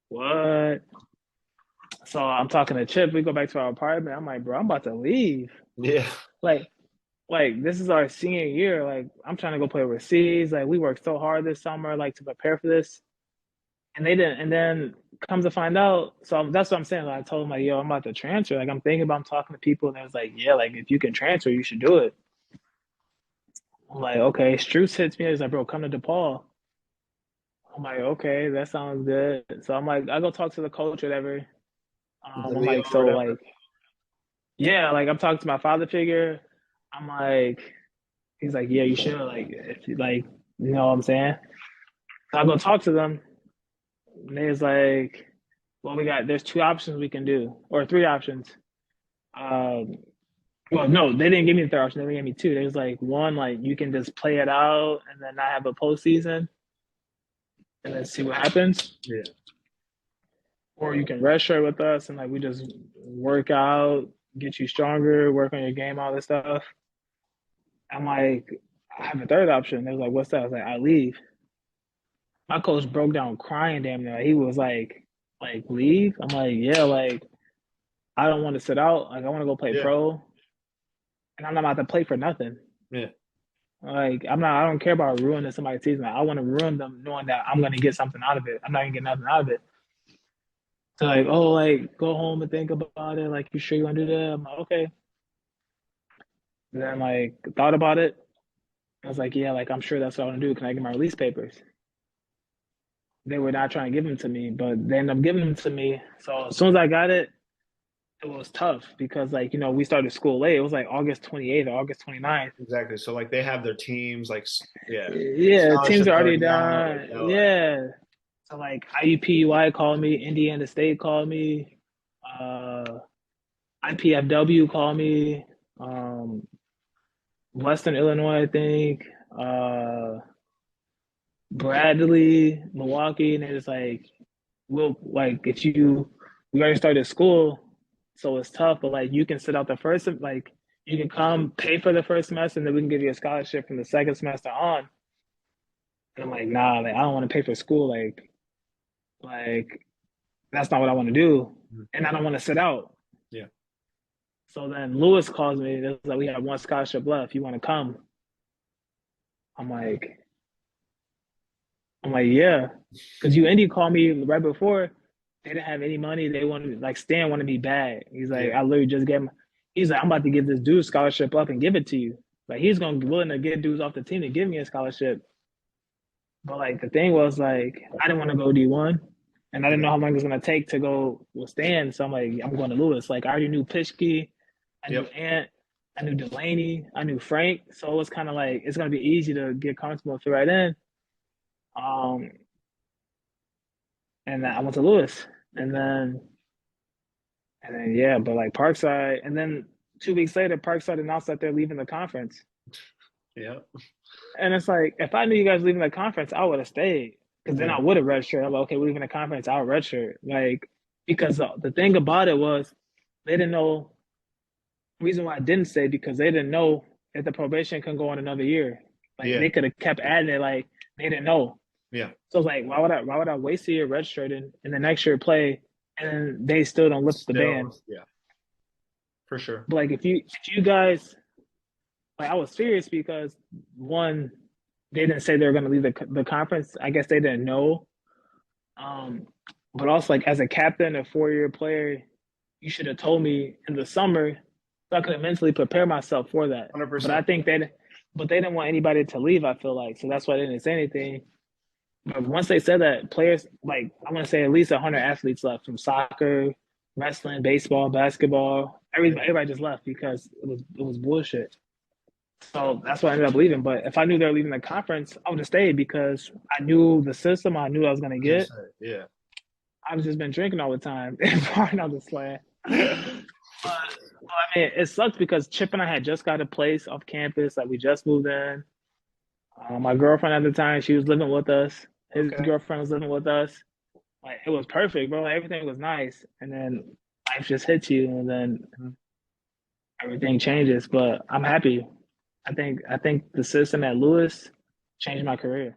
what? So I'm talking to Chip. We go back to our apartment. I'm like, bro, I'm about to leave.
Yeah.
Like, like this is our senior year. Like, I'm trying to go play overseas. Like, we worked so hard this summer, like to prepare for this, and they didn't. And then comes to find out, so that's what I'm saying. Like, I told him like, yo, I'm about to transfer. Like, I'm thinking about I'm talking to people, and it was like, yeah, like if you can transfer, you should do it. I'm like, okay. Struce hits me. He's like, bro, come to DePaul. I'm like, okay, that sounds good. So I'm like, I go talk to the coach, or whatever.
The
I'm
Leo
like,
or
so
whatever.
like, yeah, like I'm talking to my father figure. I'm like, he's like, yeah, you should. Like, if you like, you know what I'm saying? So I go talk to them, and there's like, well, there's two options we can do, or three options. Um, well, no, they didn't give me the third option. They gave me two. There's like one, like you can just play it out and then not have a postseason and then see what happens,
Yeah.
or you can redshirt with us and like we just work out, get you stronger, work on your game, all this stuff. I'm like, I have a third option. They was like, what's that? I was like, I leave. My coach broke down crying damn near. He was like leave? I'm like, yeah, like I don't want to sit out. Like I want to go play
Yeah.
pro, and I'm not about to play for nothing.
Yeah.
Like I'm not. I don't care about ruining somebody's season. I want to ruin them knowing that I'm gonna get something out of it. I'm not gonna get nothing out of it. So like, oh, like go home and think about it. Like you sure you want to do that? I'm like, okay. And then like thought about it. I was like, yeah, like I'm sure that's what I want to do. Can I get my release papers? They were not trying to give them to me, but they ended up giving them to me. So as soon as I got it, it was tough because like, we started school late. It was like August 28th or August 29th.
Exactly. So like they have their teams, like yeah,
Yeah, teams
scholarships
are already
already out. Like
done.
they're like,
Yeah. So like IUPUI called me, Indiana State called me, IPFW called me, um, Western Illinois, I think, Bradley, Milwaukee, and it's like, we'll like if you we already started school, so it's tough, but like you can sit out the first, like you can come pay for the first semester and then we can give you a scholarship from the second semester on. And I'm like, nah, like I don't want to pay for school, like that's not what I want to do.
mhm.
And I don't want to sit out.
Yeah.
So then Lewis calls me, it's like we have one scholarship left. You want to come? I'm like, I'm like, yeah. Because UND called me right before. They didn't have any money. They wanted like Stan wanted me bad. He's like,
Yeah.
I literally just gave him. He's like, I'm about to give this dude scholarship up and give it to you. Like he's gonna be willing to get dudes off the team to give me a scholarship. But like the thing was like I didn't want to go D1, and I didn't
Yeah.
know how long it was gonna take to go with Stan. So I'm like, I'm going to Lewis. Like I already knew Pishke, I knew
Yep.
Ant, I knew Delaney, I knew Frank. So it was kind of like it's gonna be easy to get comfortable and fit right in. Um, and I went to Lewis, and then yeah, but like Parkside, and then 2 weeks later, Parkside announced that they're leaving the conference.
Yeah.
And it's like, if I knew you guys leaving the conference, I would have stayed because then
Yeah.
I would have redshirt. I'm like, okay, we're leaving the conference, I'll redshirt. Like, because the thing about it was they didn't know. Reason why I didn't stay because they didn't know if the probation can go on another year. Like
Yeah.
they could have kept adding it. Like they didn't know.
Yeah.
So it's like, why would I waste a year redshirting and the next year play and then they still don't lift the ban?
Still, yeah, for sure.
But like if you guys, like I was serious because one, they didn't say they were going to leave the conference. I guess they didn't know. Um, but also like as a captain, a 4-year player, you should have told me in the summer so I could have mentally prepare myself for that. But I
100%.
think but they didn't want anybody to leave. I feel like so that's why they didn't say anything. But once they said that, players like I want to say at least 100 athletes left from soccer, wrestling, baseball, basketball.
Yeah.
Everybody just left because it was bullshit. So that's why I ended up leaving. But if I knew they were leaving the conference, I would have stayed because I knew the system. I knew I was gonna
I was
get.
gonna say, yeah.
I've just been drinking all the time and partying on the slant. But well, I mean, it sucks because Chip and I had just got a place off campus. Like we just moved in. My girlfriend at the time, she was living with us. His
Okay.
girlfriend was living with us. Like it was perfect, bro. Like, everything was nice, and then life just hits you, and then
Mhm.
everything changes. But I'm happy. I think the system at Lewis changed my career.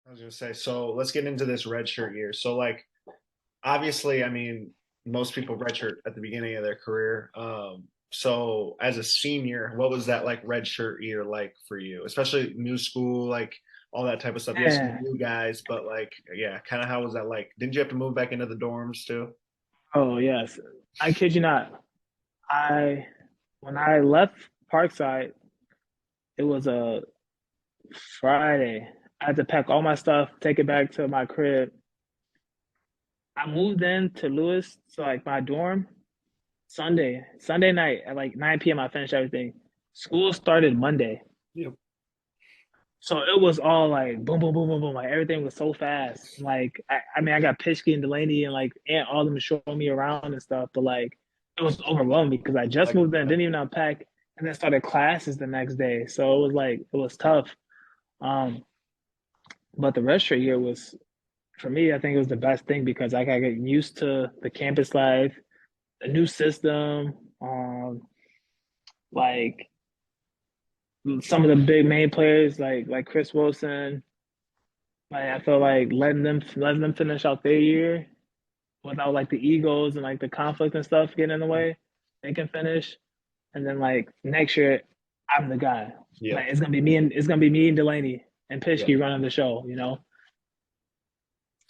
I was gonna say, so let's get into this redshirt year. So like obviously, I mean, most people redshirt at the beginning of their career. So as a senior, what was that like redshirt year like for you? Especially new school, like all that type of stuff. Yes, you
Yeah.
new guys, but like yeah, kind of how was that like? Didn't you have to move back into the dorms too?
Oh yes. I kid you not. I when I left Parkside, it was a Friday. I had to pack all my stuff, take it back to my crib. I moved in to Lewis, so like my dorm, Sunday night at like 9 p.m. I finished everything. School started Monday.
Yep.
So it was all like boom, boom, boom, boom, boom. Like everything was so fast. Like I mean, I got Pishki and Delaney and like Aunt all of them showing me around and stuff, but like it was overwhelming because I just
Like
moved in, didn't even unpack, and then started classes the next day. So it was like it was tough. Um, but the rest of the year was for me. I think it was the best thing because I got getting used to the campus life, the new system. Like some of the big main players like Chris Wilson. Like I feel like letting them finish out their year without like the egos and like the conflict and stuff getting in the way. They can finish, and then like next year, I'm the guy.
yeah,
Like it's gonna be me and Delaney and
yeah.
Pishke running the show.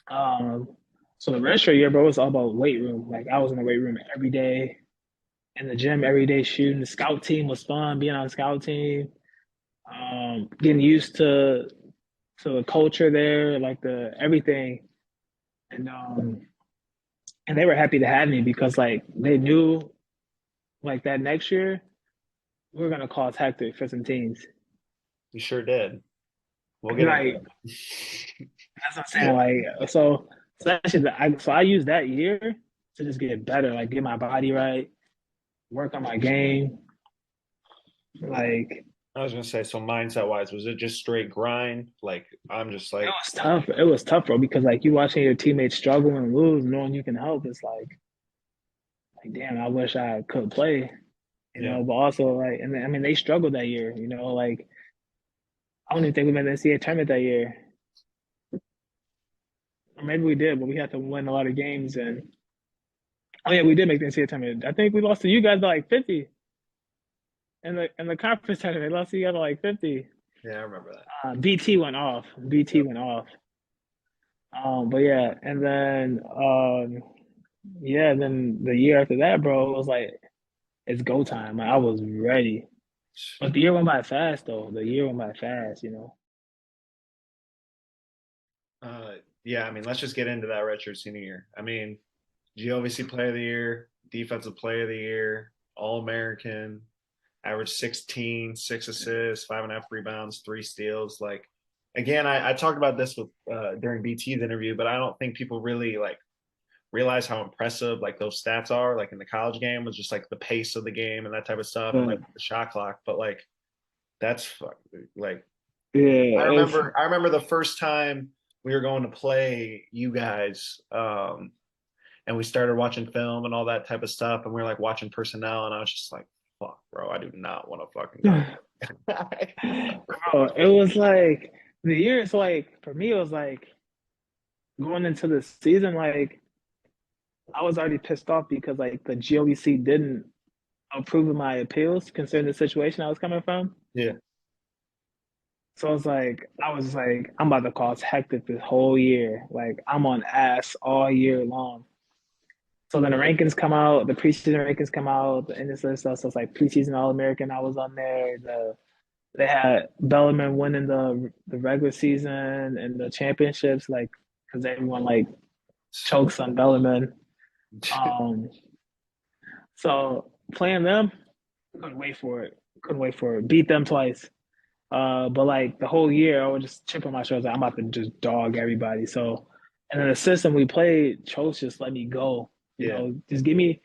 Um, so the rest of the year, bro, was all about weight room. Like I was in the weight room every day, in the gym every day shooting. The scout team was fun, being on the scout team. Getting used to the culture there, like the everything, and they were happy to have me because like they knew like that next year we were gonna cause hectic for some teams.
You sure did. We'll get into
Like that's what I'm saying. Like so actually I used that year to just get better, like get my body right, work on my game. Like
I was gonna say, so mindset wise, was it just straight grind? Like I'm just
it
like,
was tough. It was tough, bro, because like you watching your teammates struggle and lose, knowing you can help, it's like damn, I wish I could play,
yeah,
but also like, and I mean they struggled that year, like I don't even think we made the NCAA tournament that year. Or maybe we did, but we had to win a lot of games. And oh yeah, we did make the NCAA tournament. I think we lost to you guys by like 50 in the conference tournament. They lost to you guys by like 50.
yeah, I remember that.
BT went off. BT
Yep.
went off. But yeah, and then yeah, then the year after that, bro, it was like it's go time. Like, I was ready. But the year went by fast though. The year went by fast.
Yeah, I mean, let's just get into that redshirt senior year. I mean, GOVC Player of the Year, Defensive Player of the Year, All American, average 16, 6 assists, 5.5 rebounds, 3 steals. Like, again, I talked about this with during BT's interview, but I don't think people really like realize how impressive like those stats are. Like in the college game, was just like the pace of the game and that type of stuff, and like
But
the shot clock. But like that's like I
yeah, it's
remember I remember the first time we were going to play you guys, and we started watching film and all that type of stuff, and we were like watching personnel, and I was just like, "Fuck, bro, I do not want to fucking go."
bro, it was like the year. It's like for me, it was like going into the season. Like I was already pissed off because like the GOVC didn't approve of my appeals considering the situation I was coming from.
Yeah,
So it's like I was like, I'm about to cause hectic this whole year. Like I'm on ass all year long. So then the rankings come out, the preseason rankings come out, and this other stuff. So it's like preseason All American. I was on there. They had Bellarmine winning the regular season and the championships, like because everyone like chokes on Bellarmine. Um, so playing them, couldn't wait for it. Couldn't wait for it. Beat them twice. But like the whole year, I was just chip on my shoulders. Like, I'm about to just dog everybody. So, and then the system we played, Trost just let me go.
yeah.
Just give me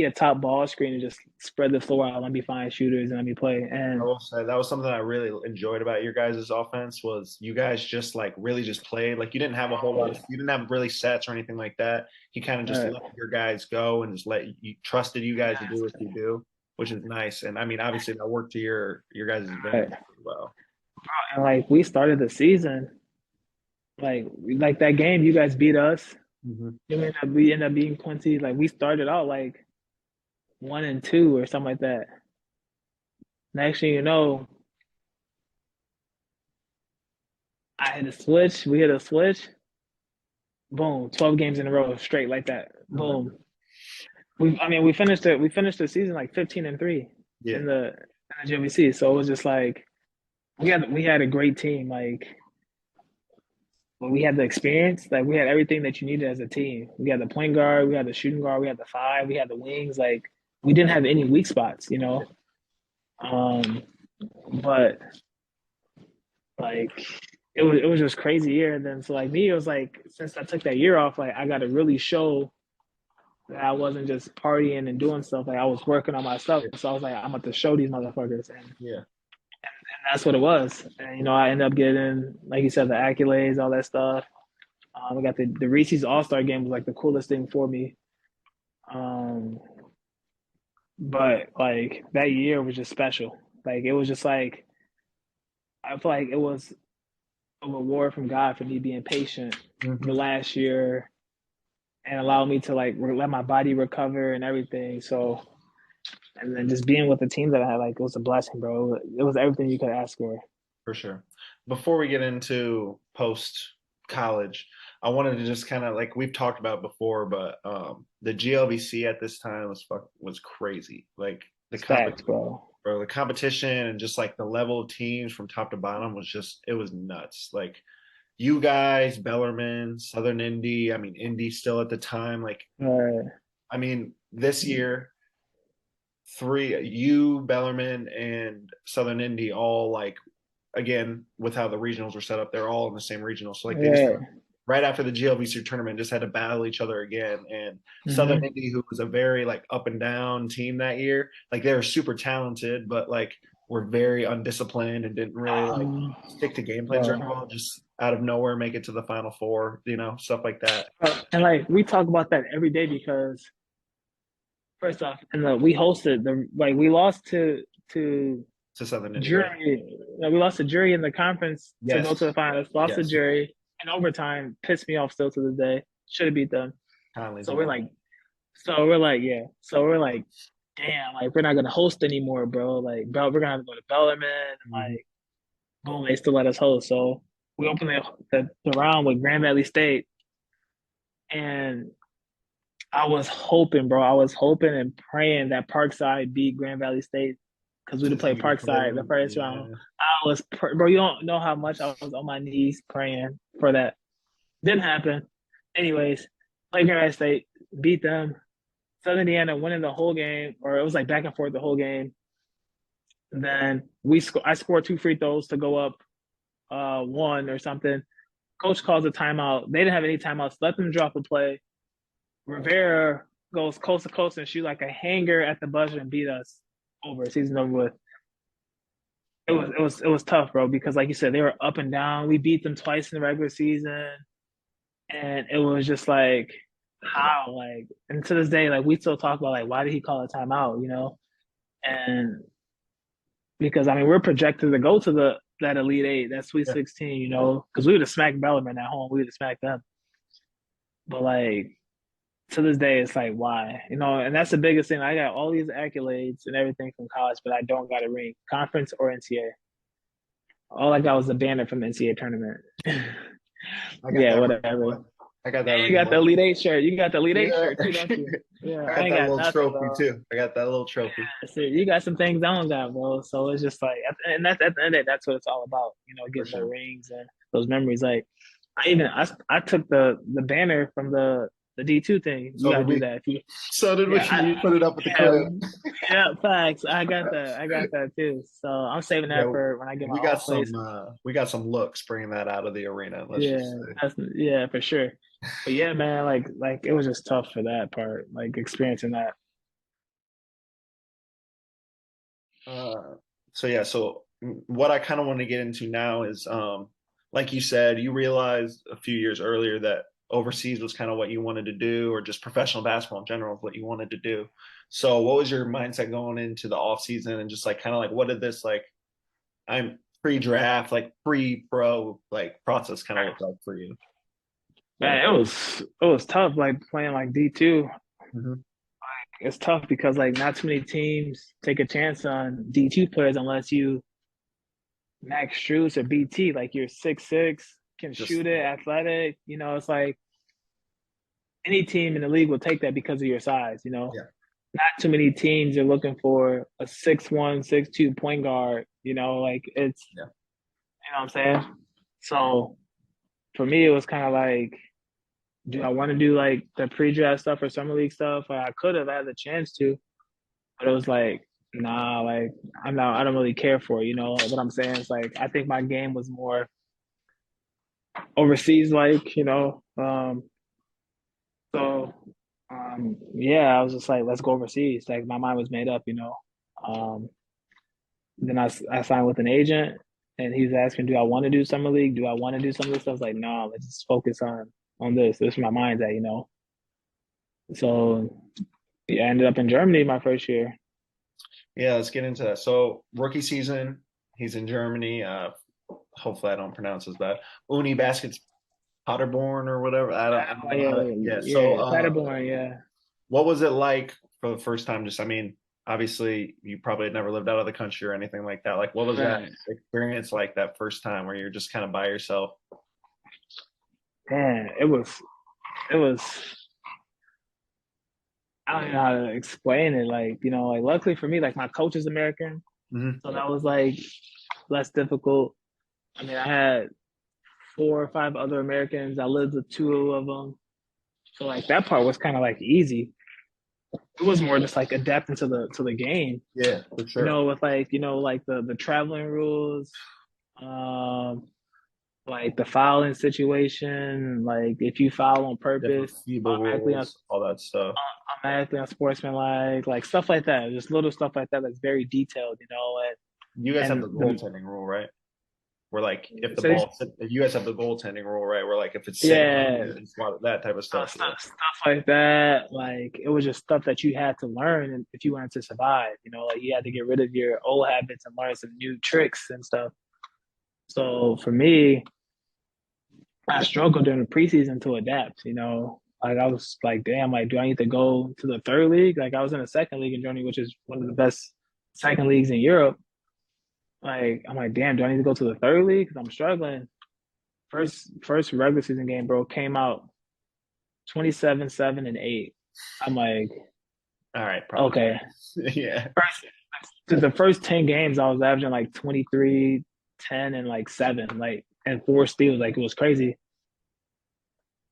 a top ball screen and just spread the floor out. Let me find shooters and let me play.
I
And
will say that was something I really enjoyed about your guys' offense was you guys just like really just played. Like you didn't have a whole lot of you didn't have really sets or anything like that. He kind of just
uh,
let your guys go and just let you trusted you guys to do what you do, which is nice. And I mean, obviously that worked to your guys' advantage
uh,
as well.
and like we started the season, Like that game, you guys beat us.
Mhm.
We end up beating Quincy. Like we started out like 1-2 or something like that. Next thing you know, I hit a switch. We hit a switch. Boom, 12 games in a row straight like that.
Oh my
Boom.
God.
We finished it. We finished the season like 15-3
Yeah,
in the GMBC. So it was just like we had a great team. Like we had the experience. Like we had everything that you needed as a team. We had the point guard. We had the shooting guard. We had the five. We had the wings. Like we didn't have any weak spots. Um, but like it was just crazy year. And then so like me, it was like since I took that year off, like I got to really show that I wasn't just partying and doing stuff. Like I was working on myself.
yeah,
So I was like, I'm about to show these motherfuckers, and
yeah.
that's what it was. And I ended up getting, like you said, the accolades, all that stuff. We got the Reese's All Star game was like the coolest thing for me. Um, but like that year was just special. Like it was just like I feel like it was a reward from God for me being patient the
Mhm.
last year and allow me to like let my body recover and everything. So, and then just being with the team that I had, like it was a blessing, bro. It was everything you could ask for.
For sure. Before we get into post college, I wanted to just kind of like we've talked about before, but the GLVC at this time was crazy. Like the
It's facts,
competition,
bro.
or the competition, and just like the level of teams from top to bottom was just it was nuts. Like you guys, Bellarmine, Southern Indy. I mean, Indy still at the time. Like
Uh,
I mean, this year three you Bellarmine and Southern Indy all like again with how the regionals were set up, they're all in the same regional. So like they just
yeah.
right after the GLVC tournament just had to battle each other again. And Southern
Mm-hmm.
Indy, who was a very like up and down team that year, like they were super talented, but like were very undisciplined and didn't really like stick to game plans very
Bro.
well. Just out of nowhere make it to the final four, stuff like that.
And like we talk about that every day because first off, and we hosted the like we lost to
To Southern Indy, right?
Jury. We lost to Jury in the conference to go to
Yes.
the finals. Lost to
Yes.
Jury in overtime. Pissed me off still to this day. Should have beat them.
Conley's
So we're
one.
like, so we're like, yeah. So we're like, damn, like we're not gonna host anymore, bro. Like, we're gonna have to go to Bellarmine. And
Mm-hmm.
like, boom, they still let us host. So we opened the round with Grand Valley State, and I was hoping, bro. I was hoping and praying that Parkside beat Grand Valley State because we'd have
So
played
you can play
Parkside the
them.
first round.
Yeah.
Bro. You don't know how much I was on my knees praying for that. Didn't happen. Anyways, played Grand Valley State, beat them. Southern Indiana winning the whole game, or it was like back and forth the whole game. And then I scored two free throws to go up one or something. Coach calls a timeout. They didn't have any timeouts. Let them drop a play. Rivera goes coast to coast and shoot like a hanger at the buzzer and beat us over. Season over with. It was tough, bro, because like you said, they were up and down. We beat them twice in the regular season, and it was just like how like, and to this day, like we still talk about like why did he call a timeout, and because I mean we're projected to go to that Elite Eight, that Sweet
Yeah.
16, because we would have smacked Bellarmine at home, we would have smacked them, but like to this day, it's like why, and that's the biggest thing. I got all these accolades and everything from college, but I don't got a ring, conference or NCAA. All I got was the banner from the NCAA tournament.
I got
Yeah,
that ring,
whatever.
boy. I got that
And you
ring,
got the
boy.
Elite Eight shirt. You got the Elite Eight
Yeah.
shirt too, don't you? Yeah,
I
I
got
ain't
that
got
little
nothing,
trophy
bro.
too. I got that little trophy.
So you got some things I don't got, bro. So it's just like, and that's at the end of it, that's what it's all about,
For
getting the
sure.
rings and those memories. Like I took the banner from the D2 thing. You
So
gotta
did
do
we.
that if you.
So did we.
Yeah,
You put it up at the
yeah,
crib.
yeah, facts. I got that. I got that too. So I'm saving that
Yeah,
for when I get my
we
own
got
place.
some. We got some looks bringing that out of the arena. Let's
Yeah,
just say.
yeah, for sure. But yeah, man, like it was just tough for that part, like experiencing that.
Uh, so yeah. So what I kind of want to get into now is, like you said, you realized a few years earlier that overseas was kind of what you wanted to do, or just professional basketball in general is what you wanted to do. So what was your mindset going into the off season, and just like kind of like what did this like? pre-draft, like pre-pro, like process kind of look like for you?
Man, it was tough like playing like D2.
Hmm.
It's tough because like not too many teams take a chance on D2 players unless you Max Strus or BT, like you're 6'6", can
Just
shoot it, athletic. It's like any team in the league will take that because of your size.
yeah,
Not too many teams are looking for a 6'1", 6'2" point guard. Like it's
yeah,
what I'm saying. So for me, it was kind of like, do I want to do like the pre-draft stuff or summer league stuff? Like, I could have had the chance to, but it was like, nah, like I'm not. I don't really care for it. What I'm saying is like I think my game was more overseas, like So, yeah, I was just like, let's go overseas. Like my mind was made up. Um, then I signed with an agent, and he was asking, do I want to do summer league? Do I want to do some of this stuff? I was like, no, let's just focus on this. This is my mind's at. So yeah, I ended up in Germany my first year.
yeah. Let's get into that. So rookie season, he's in Germany. Hopefully I don't pronounce this bad. Uni Baskets Paderborn or whatever. I don't
Oh,
know how to.
yeah,
Yeah. So,
yeah, Paderborn, yeah.
what was it like for the first time? Just, I mean, obviously, you probably had never lived out of the country or anything like that. Like, what was that
Right.
experience like that first time where you're just kind of by yourself?
Man, it was. I don't even know how to explain it. Like, like luckily for me, like my coach is American,
Hmm.
so that was like less difficult. I mean, I had 4 or 5 other Americans. I lived with two of them. So like that part was kind of like easy. It was more just like adapting to the game,
Yeah, for sure.
with like, like the traveling rules, um, like the fouling situation, like if you foul on
Different
purpose,
FIBA
automatically on
rules, all that stuff.
automatically on sportsmanlike, like stuff like that. Just little stuff like that that's very detailed.
You guys have
And
the
the
goaltending rule, right? Where like if the
so
ball, you guys have the goaltending rule, right? Where like if it's sitting,
yeah,
it's that type of stuff. Yeah.
stuff like that. Like it was just stuff that you had to learn, and if you wanted to survive, like you had to get rid of your old habits and learn some new tricks and stuff. So for me, I struggled during the preseason to adapt. Like I was like, damn, like do I need to go to the third league? Like I was in the second league in Germany, which is one of the best second leagues in Europe. Like I'm like, damn, do I need to go to the third league? Because I'm struggling. First regular season game, bro, came out 27, 7, and 8. I'm like,
All right, probably.
okay.
Yeah.
The first 10 games, I was averaging like 23, 10, and like 7, like, and 4 steals. Like, it was crazy.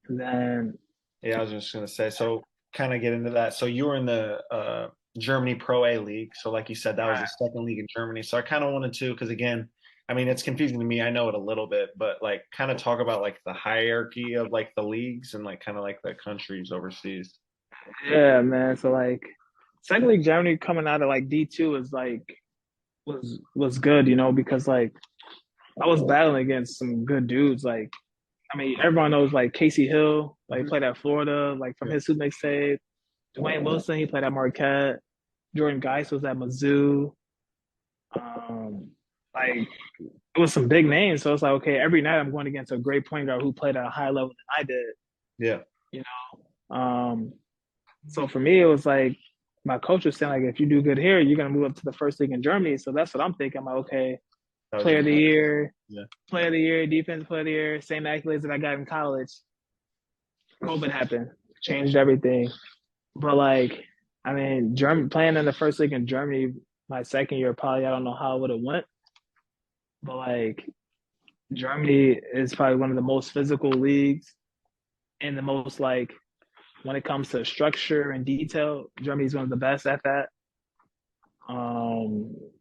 And then,
Yeah, I was just gonna say, so kind of get into that. So you were in the Germany Pro A League. So like you said, that was the second league in Germany. So I kind of wanted to, because again, I mean, it's confusing to me. I know it a little bit, but like kind of talk about like the hierarchy of like the leagues and like kind of like the countries overseas.
yeah, man. So, like, second league Germany coming out of like D2 is like, was good, because like, I was battling against some good dudes. Like, I mean, everyone knows like Casey Hill, like,
Mhm.
played at Florida, like, from
Yeah.
his Hoop mixtape. Dwayne Wilson, he played at Marquette. Jordan Geis was at Mizzou. Um, like it was some big names. So it's like, okay, every night I'm going against a great point guard who played at a high level than I did,
Yeah.
you know. So for me, it was like my coach was saying, like, if you do good here, you're gonna move up to the first league in Germany. So that's what I'm thinking. I'm like, okay,
That was
player
your
of the
mindset.
year,
Yeah.
player of the year, defense player of the year, same accolades that I got in college. COVID happened, changed everything. But like, I mean, German playing in the first league in Germany, my second year, probably I don't know how it would have went, but like Germany is probably one of the most physical leagues and the most like when it comes to structure and detail. Germany is one of the best at that.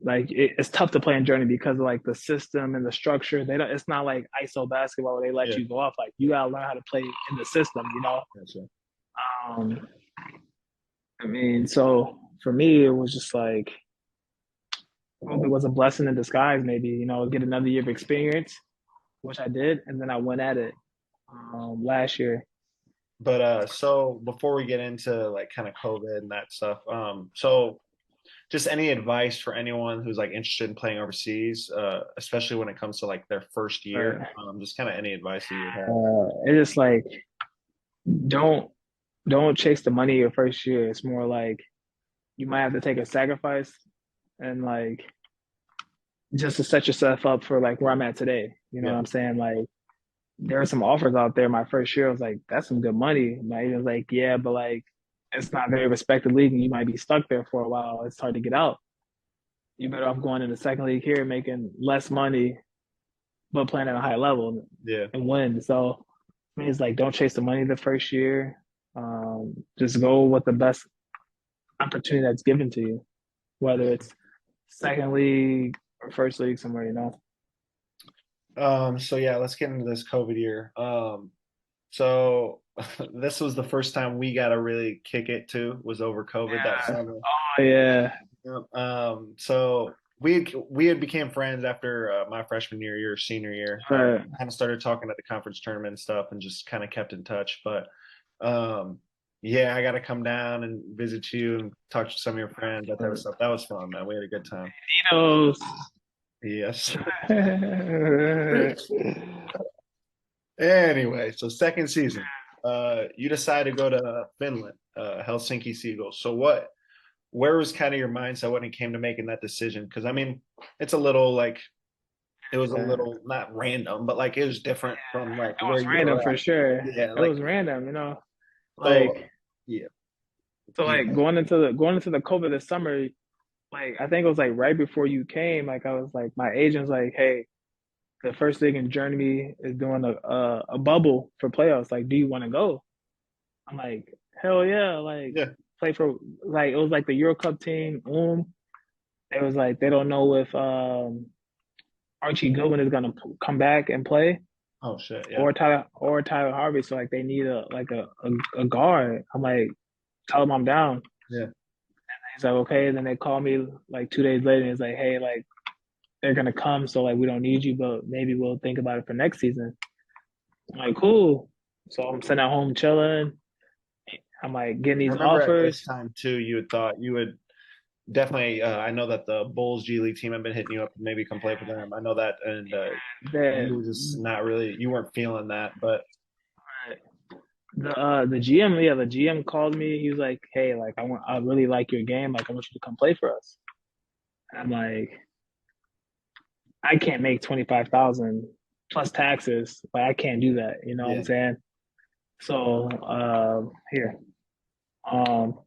Like it's tough to play in Germany because of like the system and the structure. They don't. It's not like ISO basketball where they let
Yeah.
you go off. Like you gotta learn how to play in the system.
Gotcha.
Um, I mean, so for me, it was just like I hope it was a blessing in disguise. Maybe get another year of experience, which I did, and then I went at it last year.
But so before we get into like kind of COVID and that stuff, so just any advice for anyone who's like interested in playing overseas, especially when it comes to like their first year.
But
Just kind of any advice that you would have.
it's just like don't don't chase the money your first year. It's more like you might have to take a sacrifice and like just to set yourself up for like where I'm at today. You know
Yeah,
what I'm saying? Like there are some offers out there. My first year, I was like, that's some good money. My agent was like, yeah, but like it's not very respected league, and you might be stuck there for a while. It's hard to get out. You better off going in the second league here, making less money, but playing at a high level
yeah.
and win. So I mean, it's like don't chase the money the first year. Just go with the best opportunity that's given to you, whether it's second league or first league somewhere, you know.
So yeah, let's get into this COVID year. So this was the first time we got to really kick it too, was over COVID that
Yeah.
summer.
Oh yeah.
Yep. So we had became friends after my freshman year, your senior year.
Right.
Kind of started talking at the conference tournament and stuff, and just kind of kept in touch. But um, yeah, I got to come down and visit you and talk to some of your friends, that type of stuff. That was fun, man. We had a good time.
He knows.
Yes.
Yeah.
Anyway, so second season, you decided to go to Finland, Helsinki Seagulls. So where was kind of your mindset when it came to making that decision? Because I mean, it's a little like it was a little not random, but like it was different from like
It
where
was
you
random
were
for
at.
sure.
Yeah,
It
like
was random, you know.
so.
Like
Yeah,
so
yeah.
like going into the COVID this summer, like I think it was like right before you came, like I was like my agent's like, hey, the first league in Germany is doing a bubble for playoffs. Like, do you want to go? I'm like, hell yeah, like
Yeah.
play for like it was like the Euro Cup team. It was like they don't know if Archie Goodwin is gonna come back and play
Oh shit. Yeah.
or Tyler Harvey. So like they need a guard. I'm like, tell them I'm down.
Yeah.
He's like, okay. Then they call me like 2 days later and it's like, hey, like they're gonna come, so like we don't need you, but maybe we'll think about it for next season. I'm like, cool. So I'm sitting at home chilling. I'm like getting
I
these
remember at this
offers.
time too, you had thought you would definitely. I know that the Bulls G League team have been hitting you up, maybe come play for them. I know that, and
That
you were just not really, you weren't feeling that, but
the GM, yeah, the GM called me. He was like, hey, like I really like your game. Like I want you to come play for us. I'm like, I can't make 25,000 plus taxes. Like I can't do that. You know what
yeah,
I'm saying? So here. Um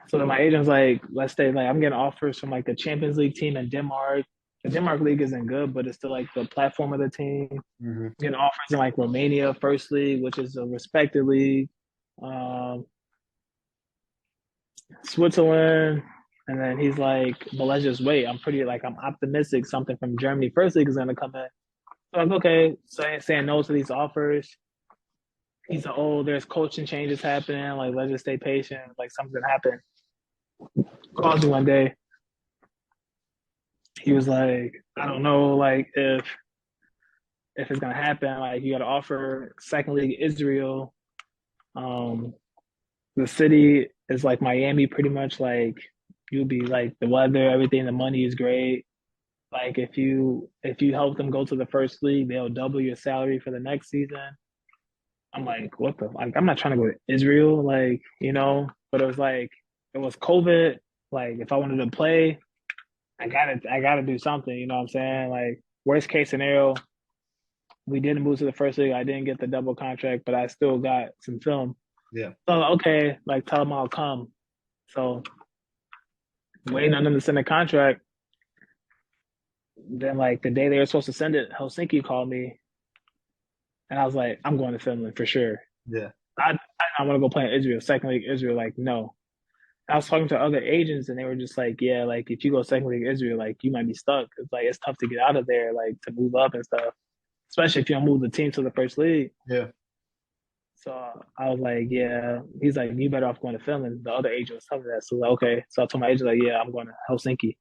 so then my agent's like, let's say like I'm getting offers from like the Champions League team in Denmark. The Denmark league isn't good, but it's still like the platform of the team.
hmm
Getting offers in like Romania First League, which is a respected league. Um, Switzerland. And then he's like, but let's just wait. I'm optimistic something from Germany First League is gonna come in. So I'm like, okay, so saying no to these offers. He's like, oh, there's coaching changes happening. Like, let's just stay patient. Like something happened. Calls me one day. He was like, I don't know, like if it's gonna happen. Like you got to offer second league Israel. Um, the city is like Miami, pretty much. Like you'll be like the weather, everything, the money is great. Like if you help them go to the first league, they'll double your salary for the next season. I'm like, what the? Like, I'm not trying to go to Israel, like you know. But it was like it was COVID. Like if I wanted to play, I gotta do something. You know what I'm saying? Like worst case scenario, we didn't move to the first league. I didn't get the double contract, but I still got some film.
yeah,
So okay, like tell them I'll come. So waiting on them to send a contract. Then like the day they were supposed to send it, Helsinki called me, and I was like, I'm going to Finland for sure.
yeah,
I want to go play in Israel, second league Israel. Like no. I was talking to other agents, and they were just like, yeah, like if you go second league Israel, like you might be stuck. It's like it's tough to get out of there, like to move up and stuff, especially if you don't move the team to the first league.
yeah.
So I was like, yeah. He's like, you better off going to Finland. The other agent was telling me that. So like, okay. So I told my agent like, yeah, I'm going to Helsinki,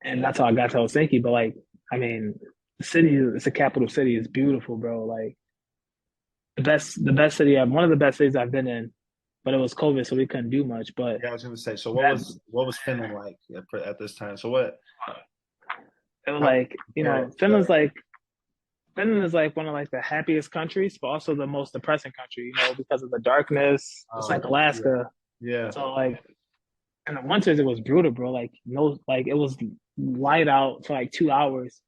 and that's how I got to Helsinki. But like, I mean, the city, it's a capital city. It's beautiful, bro. Like the best city. One of the best cities I've been in. but it was COVID, so we couldn't do much. But
Yeah, I was gonna say. So
that
what was Finland like at this time? So what?
it was
How would
like,
you compare it to?
Finland is like one of like the happiest countries, but also the most depressing country, because of the darkness. It's like
Yeah,
Alaska.
yeah,
So like in the winters it was brutal, bro. Like no, like it was light out for like 2 hours.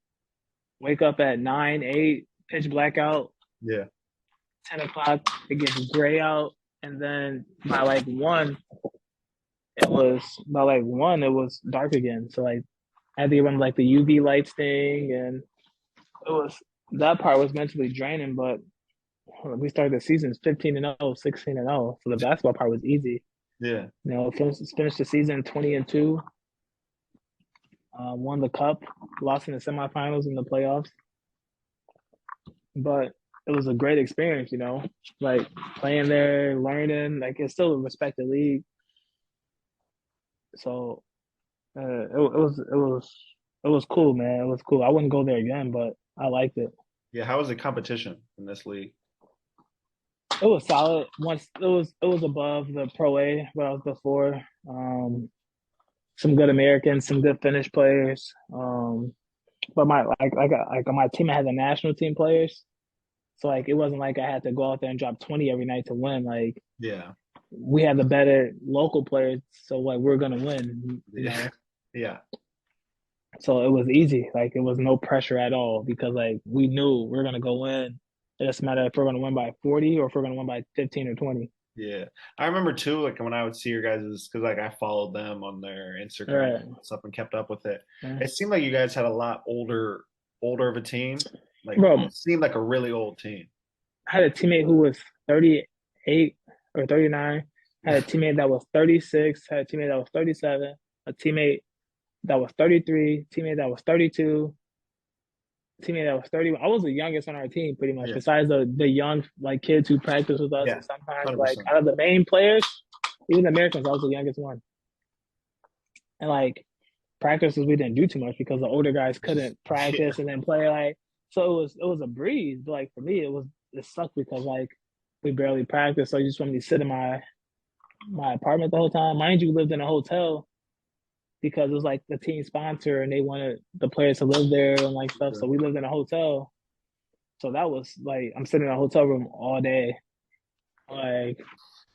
Wake up at 9, 8, pitch black out.
yeah,
10 o'clock it gets gray out, and then by like one it was dark again. So like I had to get one of like the UV lights thing, and it was that part was mentally draining. But we started the season 15-0, 16-0, so the basketball part was easy.
yeah.
Finished the season 20-2, won the cup, lost in the semifinals in the playoffs, but it was a great experience. Like playing there, learning. Like it's still a respected league, so it was cool, man. It was cool. I wouldn't go there again, but I liked it.
Yeah, how was the competition in this league?
It was solid. Once it was above the Pro A where I was before. Some good Americans, some good Finnish players. But my team had the national team players, so like it wasn't like I had to go out there and drop 20 every night to win. Like
Yeah,
we had the better local players, so like we're gonna win.
yeah, yeah,
So it was easy. Like it was no pressure at all because like we knew we're gonna go win. It doesn't matter if we're gonna win by 40 or if we're gonna win by 15 or 20.
yeah. I remember too, like when I would see your guys, because like I followed them on their
All
Instagram
right.
and stuff and kept up with it.
Yeah.
It seemed like you guys had a lot older of a team. Like
Bro,
it seemed like a really old team.
I had a teammate who was 38 or 39. I had a teammate that was 36. Had a teammate that was 37. A teammate that was 33. Teammate that was 32. Teammate that was 30. I was the youngest on our team, pretty much.
Yeah,
Besides the young like kids who practice with us,
yeah,
and sometimes like
100%.
out of the main players, even the Americans, I was the youngest one. And like practices, we didn't do too much because the older guys couldn't
Yeah,
practice and then play. Like so, it was a breeze. But like for me, it sucked because like we barely practiced. So you just want me to sit in my apartment the whole time. Mind you, we lived in a hotel because it was like the team sponsor and they wanted the players to live there and like stuff. So we lived in a hotel. So that was like I'm sitting in a hotel room all day. Like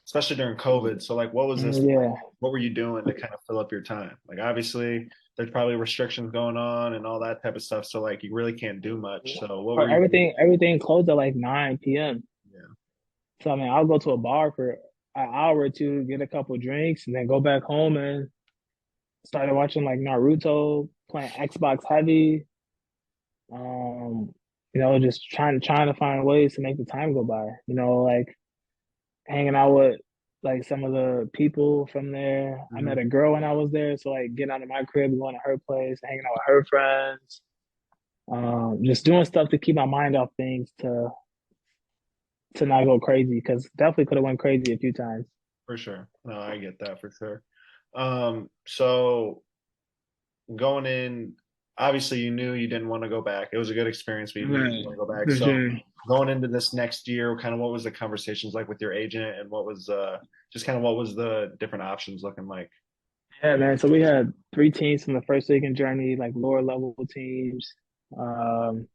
especially during COVID. So like, what was this like?
yeah.
What were you doing to kind of fill up your time? Like obviously there's probably restrictions going on and all that type of stuff. So like you really can't do much. So what
Or
were you doing?
everything closed at like 9 p.m.
Yeah.
So I mean I'll go to a bar for an hour or two, get a couple drinks, and then go back home and started watching like Naruto, playing Xbox heavy. Um, just trying to find ways to make the time go by. Like hanging out with like some of the people from there. I
Hmm.
met a girl when I was there, so like getting out of my crib, going to her place, hanging out with her friends. Just doing stuff to keep my mind off things to not go crazy because definitely could have went crazy a few times.
For sure. No, I get that for sure. So going in, obviously you knew you didn't want to go back. It was a good experience, but you knew you didn't
Right,
want to go back.
for
So
sure.
going into this next year, kind of what was the conversations like with your agent and what was just kind of what was the different options looking like?
Yeah, man. So we had three teams from the first league in Germany, like lower level teams. Um,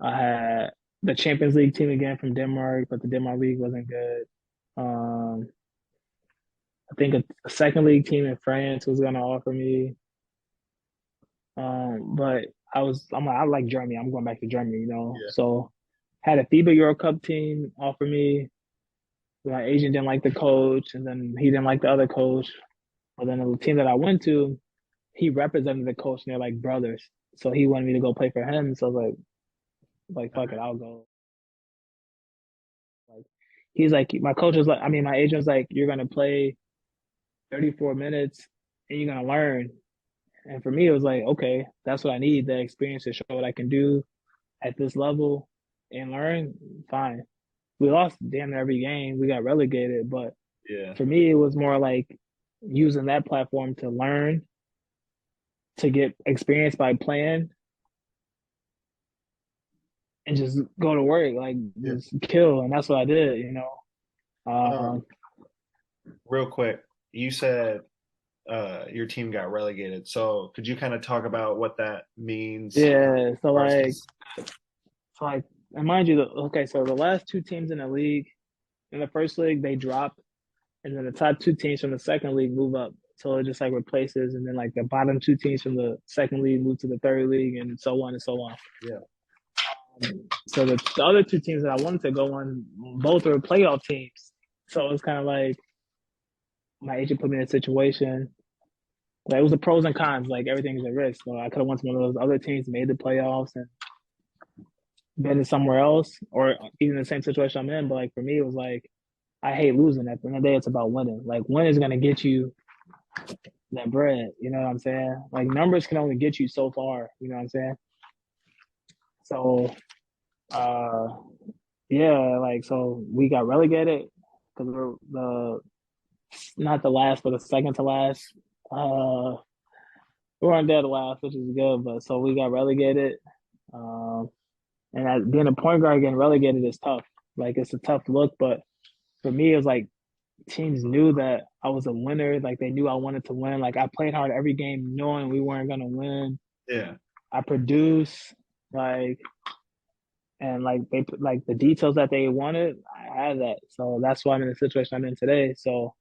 I had the Champions League team again from Denmark, but the Denmark league wasn't good. Um, I think a second league team in France was gonna offer me. But I'm like, I like Germany. I'm going back to Germany.
Yeah.
So had a FIBA Euro Cup team offer me. My agent didn't like the coach, and then he didn't like the other coach. But then the team that I went to, he represented the coach, and they're like brothers. So he wanted me to go play for him. So I was like fuck it, I'll go. Like he's like my coach was like, I mean, my agent was like, you're gonna play 34 minutes and you're gonna learn. And for me, it was like, okay, that's what I need, the experience to show what I can do at this level and learn. Fine. We lost damn near every game. We got relegated, but
Yeah.
for me, it was more like using that platform to learn, to get experience by playing, and just go to work, like
Yeah.
just kill. And that's what I did.
Um,
Um,
real quick, you said your team got relegated. So could you kind of talk about what that means
Yeah, so like,
versus
so like, and mind you, okay, so the last two teams in the league, in the first league, they drop, and then the top two teams from the second league move up. So it just like replaces, and then like the bottom two teams from the second league move to the third league, and so on and so on.
yeah,
So the other two teams that I wanted to go on, both were playoff teams. So it's kind of like my agent put me in a situation. Like it was the pros and cons. Like everything is a risk. So I could have went to one of those other teams, made the playoffs, and been somewhere else, or even the same situation I'm in. But like for me, it was like I hate losing. At the end of the day, it's about winning. Like winning is gonna get you that bread. You know what I'm saying? Like numbers can only get you so far. You know what I'm saying? So uh yeah, like so we got relegated because we're the not the last, but the second to last. We weren't dead last, which is good, but so we got relegated. Um, and as, being a point guard getting relegated is tough. Like it's a tough look, but for me, it was like teams knew that I was a winner. Like they knew I wanted to win. Like I played hard every game, knowing we weren't gonna win.
yeah,
I produced, like, and like they put like the details that they wanted. I had that, so that's why I'm in the situation I'm in today. So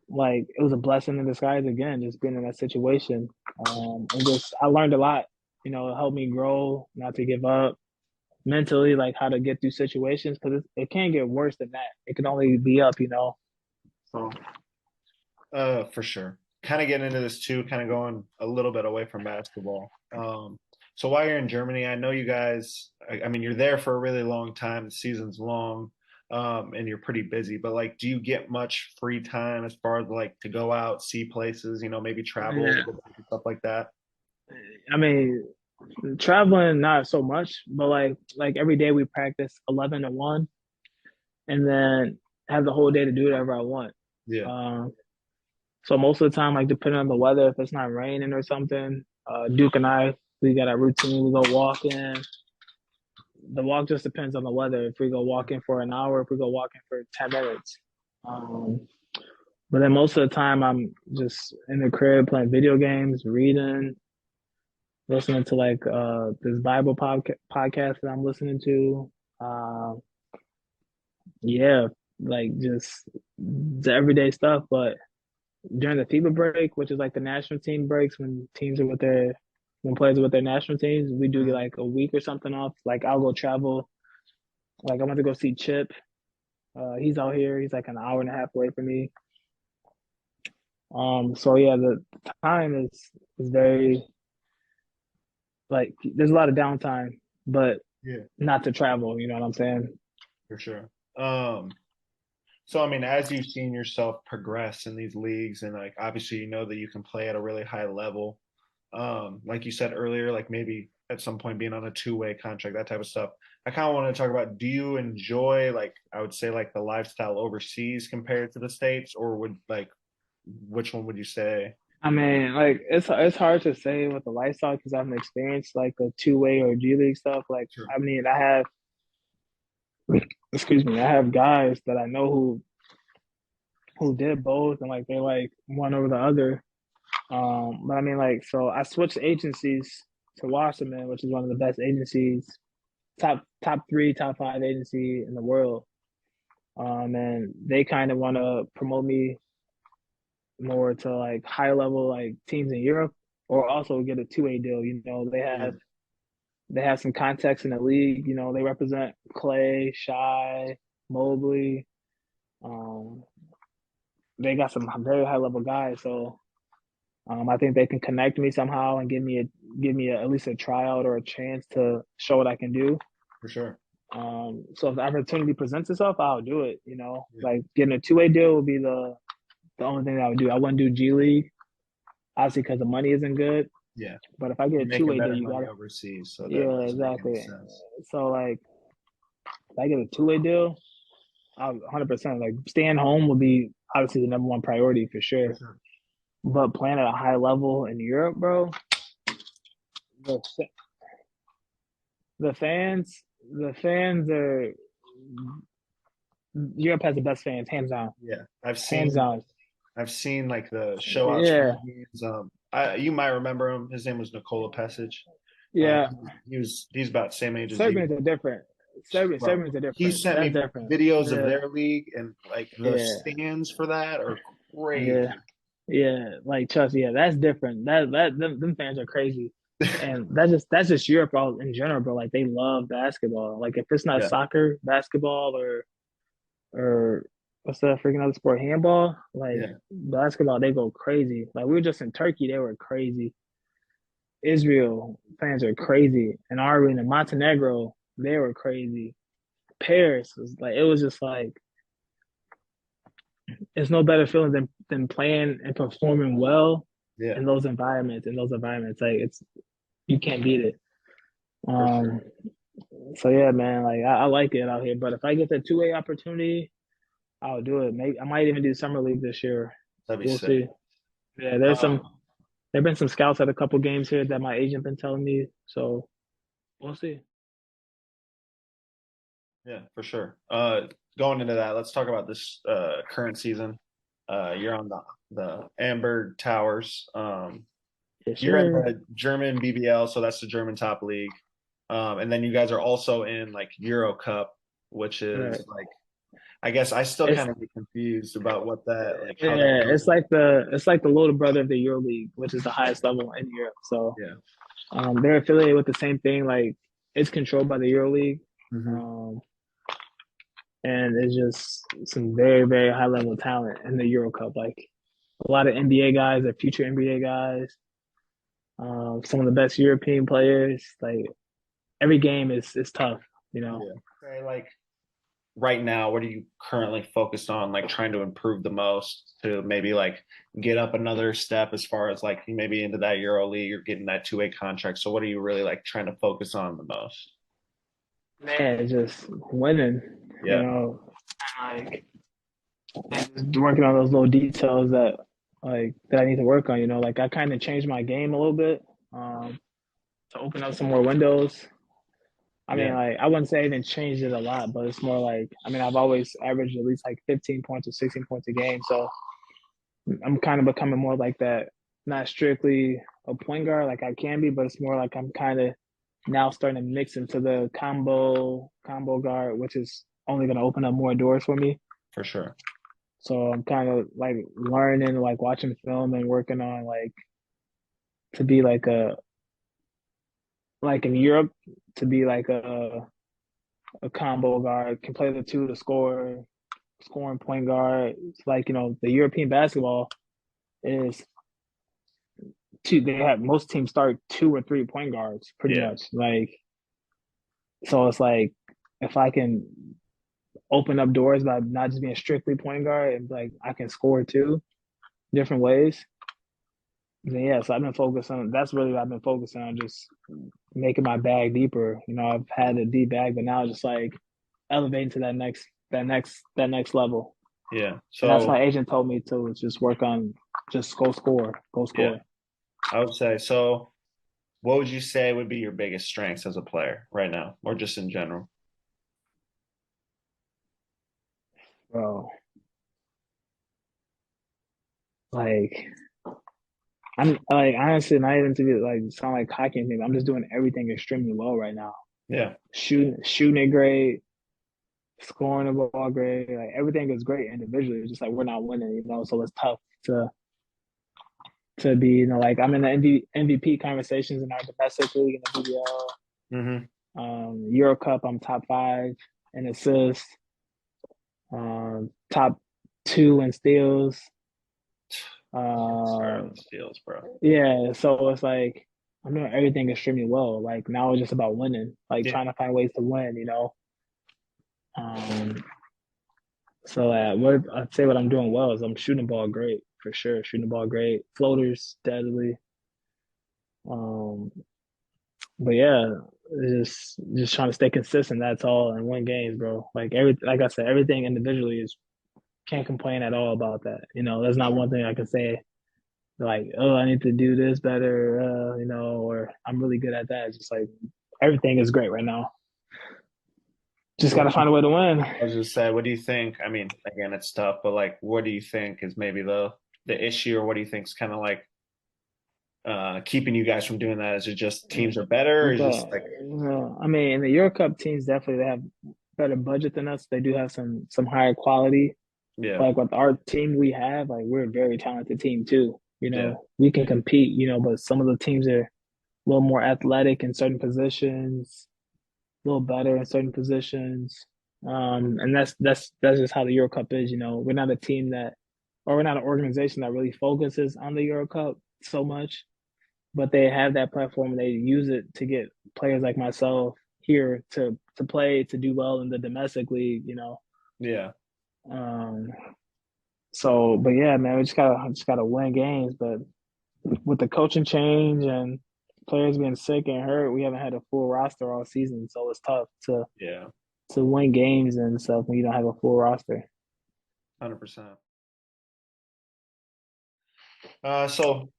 like it was a blessing in disguise again, just being in that situation. And just I learned a lot. You know, it helped me grow, not to give up mentally, like how to get through situations because it can't get worse than that. It can only be up. You know. So
for sure. Kind of getting into this too, kind of going a little bit away from basketball. So while you're in Germany, I know you guys, I mean, you're there for a really long time. The season's long, and you're pretty busy, but like, do you get much free time as far as like to go out, see places, maybe travel a
yeah,
little bit, stuff like that?
I mean, traveling not so much, but like every day we practice 11 to 1, and then have the whole day to do whatever I want.
Yeah,
Um, So most of the time, like depending on the weather, if it's not raining or something, Duke and I, we got a routine. We go walking. The walk just depends on the weather. If we go walking for an hour, if we go walking for 10 minutes. Um, but then most of the time, I'm just in the crib playing video games, reading, listening to like this Bible podcast that I'm listening to. Uh, yeah, like just the everyday stuff. But during the FIBA break, which is like the national team breaks when teams are with their when players are with their national teams, we do get
mhm,
like a week or something off. Like I'll go travel. Like I went to go see Chip. He's out here. He's like an hour and a half away from me. So yeah, the time is very like there's a lot of downtime, but
yeah,
not to travel. You know what I'm saying?
for sure. So I mean, as you've seen yourself progress in these leagues, and like obviously you know that you can play at a really high level. Like you said earlier, like maybe at some point being on a two-way contract, that type of stuff. I kind of want to talk about, do you enjoy, like, I would say, like the lifestyle overseas compared to the States, or would like which one would you say?
I mean, like it's hard to say with the lifestyle because I haven't experienced like the two-way or G League stuff. Like
Sure.
I mean, I have excuse me, I have guys that I know who did both and like they like one over the other. But I mean like so I switched agencies to Wasserman, which is one of the best agencies, top three, top five agency in the world. And they kind of want to promote me more to like high level like teams in Europe, or also get a two-way deal. You know,
Yeah,
they have some context in the league. You know, they represent Clay, Shy, Mobley. Um, they got some very high level guys. So I think they can connect me somehow and give me at least a tryout or a chance to show what I can do.
for sure.
So if the opportunity presents itself, I'll do it. You know,
Yeah,
like getting a two-way deal would be the only thing that I would do. I wouldn't do G League, obviously, because the money isn't good.
yeah.
But if I get a
You're making
two-way deal,
better
you
money
gotta,
overseas, so that
yeah,
doesn't make any
exactly.
sense.
So like, if I get a two-way deal, I'll 100% like staying home would be obviously the number one priority for
For
sure.
sure.
But playing at a high level in Europe, bro, the the fans are Europe has the best fans, hands down,
Yeah,
hands down.
I've seen like the show outs from
Yeah,
the games. You might remember him. His name was Nikola Pesic.
yeah.
He's about the same age as you,
Serbians are different.
bro.
Serbians are
He
different.
sent
That's
me
different.
videos of
Yeah,
their league, and like the
yeah,
stands for that are crazy.
yeah, yeah. Like trust, yeah, that's different. Them fans are crazy, and that's just Europe all in general, bro. Like they love basketball. Like if it's not
Yeah,
soccer, basketball, or what's the freaking other sport, handball, like
yeah,
basketball, they go crazy. Like we were just in Turkey, they were crazy. Israel fans are crazy. In our arena, Montenegro, they were crazy. Paris was like it was just like it's no better feeling than playing and performing well
yeah,
in those environments. In those environments, like it's you can't beat it.
for sure.
Um, so yeah, man, like I like it out here. But if I get the 2A opportunity, I'll do it. Maybe I might even do summer league this year.
That'd be
We'll
sick.
see. Yeah,
Um,
there've been some scouts at a couple games here that my agent been telling me. So we'll see.
yeah, for sure. Going into that, let's talk about this current season. You're on the Amber Towers.
Yeah,
You're in
sure.
the German BBL, so that's the German top league. And then you guys are also in like Euro Cup, which
Right.
is like I guess I still
It's
kind of get confused about what that like how that
yeah,
works.
it's like the little brother of the Euro League, which is the highest level in Europe. So
Yeah.
they're affiliated with the same thing. Like it's controlled by the Euro League,
Hmm.
um, and it's just some very very high level talent in the Euro Cup. Like a lot of NBA guys are future NBA guys. Some of the best European players. Like every game is tough. You know.
Yeah. Say like right now, what are you currently focused on, like trying to improve the most to maybe like get up another step as far as like maybe into that Euro League or getting that 2A contract? So what are you really like trying to focus on the most?
Man, just winning. You
Yeah,
know, like just working on those little details that I need to work on. You know, like I kind of changed my game a little bit to open up some more windows. I mean,
yeah,
like I wouldn't say I even changed it a lot, but it's more like I mean I've always averaged at least like 15 points or 16 points a game, so I'm kind of becoming more like that. Not strictly a point guard like I can be, but it's more like I'm kind of now starting to mix into the combo guard, which is only going to open up more doors for me.
for sure.
So I'm kind of like learning, like watching film and working on like to be like in Europe to be like a combo guard, can play the two to score, scoring point guard. It's like the European basketball is two. They have most teams start 2 or 3 point guards pretty
Yeah,
much. Like so, it's like if I can open up doors by not just being strictly point guard and like I can score too different ways. Then yeah, so I've been focused on that's really what I've been focusing on, just making my bag deeper. I've had a deep bag, but now just like elevating to that next level.
yeah.
And that's
So
my agent told me to just work on just go score, go
yeah,
score.
I would say so. What would you say would be your biggest strengths as a player right now, or just in general?
Bro, like I'm like honestly not even to be like sound like cocky and things. I'm just doing everything extremely well right now.
Yeah,
Shooting it great, scoring the ball great. Like everything is great individually. It's just like we're not winning. So it's tough to be, like I'm in the MVP conversations in our domestic league in the BBL.
hmm,
Euro Cup, I'm top 5 in assists, top 2 in steals.
start
Uh,
on steals, bro.
yeah, so it's like I'm doing everything extremely well. Like now it's just about winning, like
Yeah,
trying to find ways to win. Um, so what I'd say what I'm doing well is I'm shooting the ball great for sure, shooting the ball great, floaters steadily. Um, but yeah, just trying to stay consistent. That's all, and win games, bro. Like I said, everything individually is can't complain at all about that. There's not one thing I can say like, oh, I need to do this better, or I'm really good at that. It's just like everything is great right now. Just got to find a way to win.
I was just saying, what do you think? I mean, again, it's tough, but like, what do you think is maybe the issue, or what do you think is kind of like keeping you guys from doing that? Is it just teams are better, or is it just
Okay.
like,
I mean, in the Euro Cup teams definitely they have better budget than us. They do have some higher quality.
yeah,
Like with our team we have, like we're a very talented team too.
yeah,
We can compete, but some of the teams are a little more athletic in certain positions, a little better in certain positions. And that's just how the Euro Cup is. We're not a team that, or we're not an organization that really focuses on the Euro Cup so much, but they have that platform and they use it to get players like myself here to play to do well in the domestic league.
yeah,
Um, so, but yeah, man, we just gotta win games. But with the coaching change and players being sick and hurt, we haven't had a full roster all season, so it's tough
yeah,
to win games and stuff when you don't have a full roster.
100%. So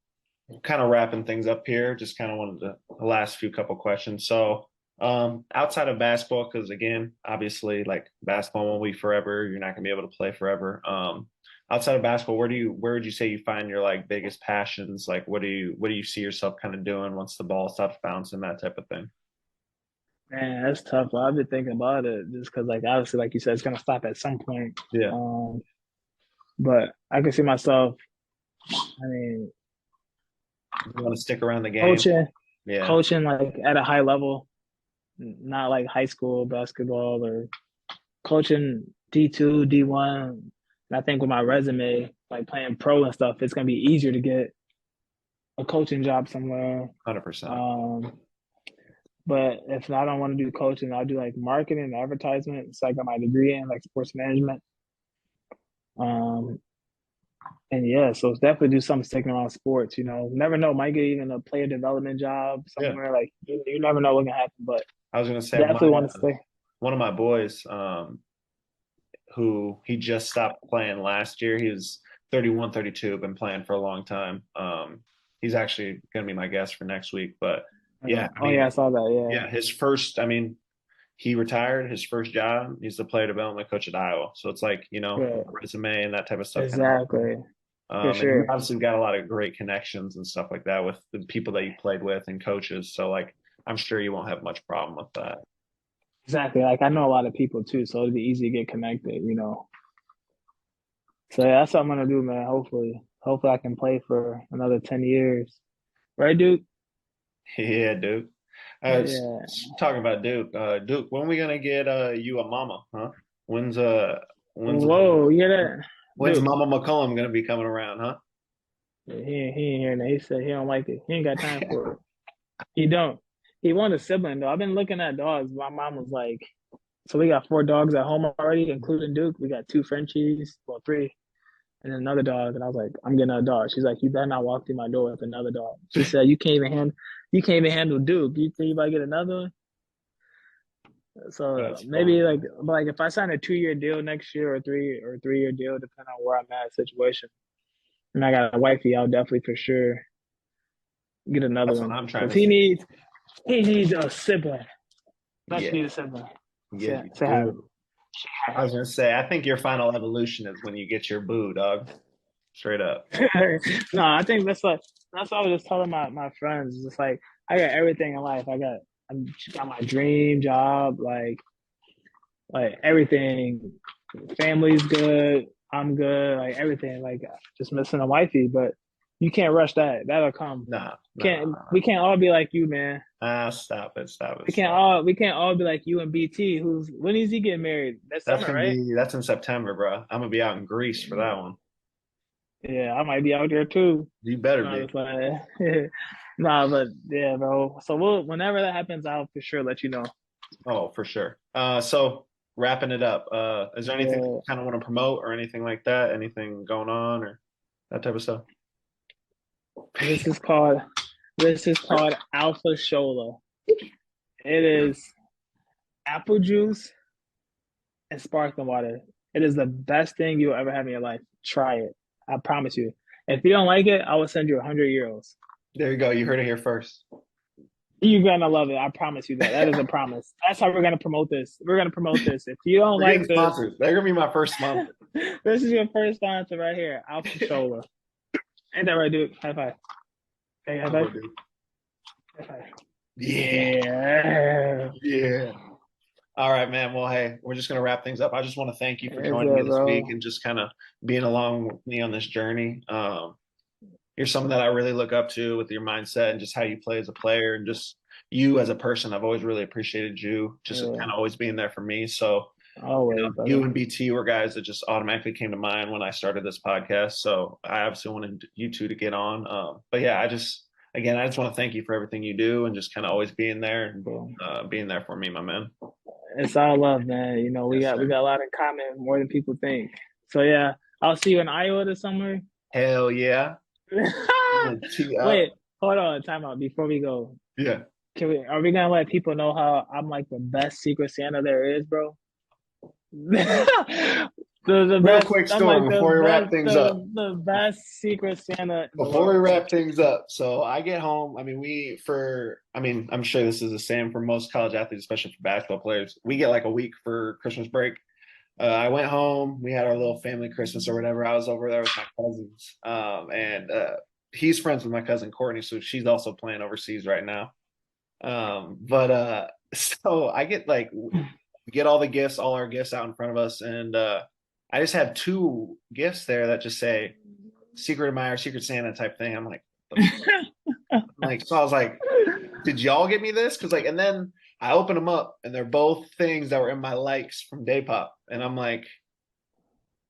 kind of wrapping things up here, just kind of wanted the last few couple questions. So, outside of basketball, because again, obviously, like basketball won't be forever. You're not gonna be able to play forever. Outside of basketball, where would you say you find your like biggest passions? Like, what do you see yourself kind of doing once the ball stops bouncing, that type of thing?
Man, that's tough. I've been thinking about it just because, like, obviously, like you said, it's gonna stop at some point.
Yeah,
Um, but I can see myself. I mean,
you want to stick around the game?
coaching,
Yeah,
coaching like at a high level, not like high school basketball or coaching D2, D1. And I think with my resume, like playing pro and stuff, it's gonna be easier to get a coaching job somewhere.
100%.
Um, but if I don't want to do coaching, I'll do like marketing and advertisement. So I got my degree in like sports management. Um, and yeah, so it's definitely do something sticking around sports. Never know, might get even a player development job
Yeah,
somewhere. Like you never know what can happen, but
I was gonna say
definitely want to stay.
one of my boys, who he just stopped playing last year. He was 31, 32, been playing for a long time. He's actually going to be my guest for next week. But yeah, I
Oh yeah,
mean,
I saw that.
yeah,
Yeah,
his first, I mean, he retired. His first job, he's the player development coach at Iowa. So it's like,
yeah,
resume and that type of stuff kind of helps.
exactly, for
And you
sure.
obviously got a lot of great connections and stuff like that with the people that you played with and coaches. So like, I'm sure you won't have much problem with that.
Exactly. Like I know a lot of people too, so it'd be easy to get connected. So yeah, that's what I'm gonna do, man. Hopefully I can play for another 10 years. Right, Duke?
Yeah, Duke.
Yeah.
Talking about Duke. Duke, when we gonna get you a mama, huh? When's when's
Whoa, you hear that?
when's
Duke.
Mama McCullum gonna be coming around, huh?
He ain't hearing that. He said he don't like it. He ain't got time for it. He don't. He want a sibling though. I've been looking at dogs. My mom was like, so we got 4 dogs at home already, including Duke. We got 2 Frenchies, well, 3. And then another dog. And I was like, I'm getting a dog. She's like, you better not walk through my door with another dog. She said, you can't even handle Duke. You think you might get another one? So
That's
maybe
fun.
like if I sign a 2-year deal next year or 3 year deal, depending on where I'm at situation, and I got a wifey, I'll definitely for sure get another
That's what
one
I'm trying
because
to
he
say.
needs he needs a sibling. Don't
Yeah,
you need a sibling?
yeah,
Say
you
say hi.
do. I was gonna say, I think your final evolution is when you get your boo, dog. Straight up.
No, I think that's what I was just telling my friends. It's just like I got everything in life. I got my dream job, like everything. Family's good. I'm good. Like everything. Like just missing a wifey, but you can't rush that. That'll come.
Nah, nah,
Can't we can't all be like you, man.
stop it, stop it,
We can't
stop it.
all we can't all be like you and BT. Who's when is he getting married? That summer, right?
That's in September, bro. I'm gonna be out in Greece for that one.
Yeah, I might be out there too.
You better
No,
be.
it's like, nah, but yeah, bro. So whenever that happens, I'll for sure let you know.
Oh, for sure. So wrapping it up, is there anything that you
Yeah,
kind of want to promote or anything like that? Anything going on or that type of stuff?
this is called this is called Alpha Shola. It is apple juice and sparkling water. It is the best thing you'll ever have in your life. Try it. I promise you. If you don't like it, I will send you 100 euros.
There you go. You heard it here first.
You're gonna love it. I promise you that. That is a promise. That's how we're gonna promote this. We're gonna promote this. If you don't
We're
like
getting
this,
sponsors. They're gonna be my first sponsor.
this is your first sponsor right here. Alpha Shola. Ain't that right, dude? High five. Hey, high five. High five.
Yeah. Yeah. All right, man. Well, hey, we're just gonna wrap things up. I just want to thank you for joining me this week and just kind of being along with me on this journey. You're someone that I really look up to with your mindset and just how you play as a player and just you as a person. I've always really appreciated you, just kind of always being there for me. So
always,
you and BT were guys that just automatically came to mind when I started this podcast. So I obviously wanted you two to get on. But yeah, I just want to thank you for everything you do and just kind of always being there and being there for me, my man.
It's all love, man. You know, we got a lot in common, more than people think. So yeah, I'll see you in Iowa this summer.
Hell yeah.
Wait, hold on, time out before we go.
Yeah.
Are we gonna let people know how I'm like the best Secret Santa there is, bro? the
Real
best,
quick story
like
before we wrap things up.
The best Secret Santa.
Before we wrap things up, so I get home. I mean, I'm sure this is the same for most college athletes, especially for basketball players. We get like a week for Christmas break. I went home. We had our little family Christmas or whatever. I was over there with my cousins, and he's friends with my cousin Courtney, so she's also playing overseas right now. So I get all the gifts, all our gifts out in front of us, and I just have two gifts there that just say "Secret Admirer," "Secret Santa" type thing. I'm like, so I was like, did y'all get me this? Because and then I open them up and they're both things that were in my likes from Daypop. And I'm like,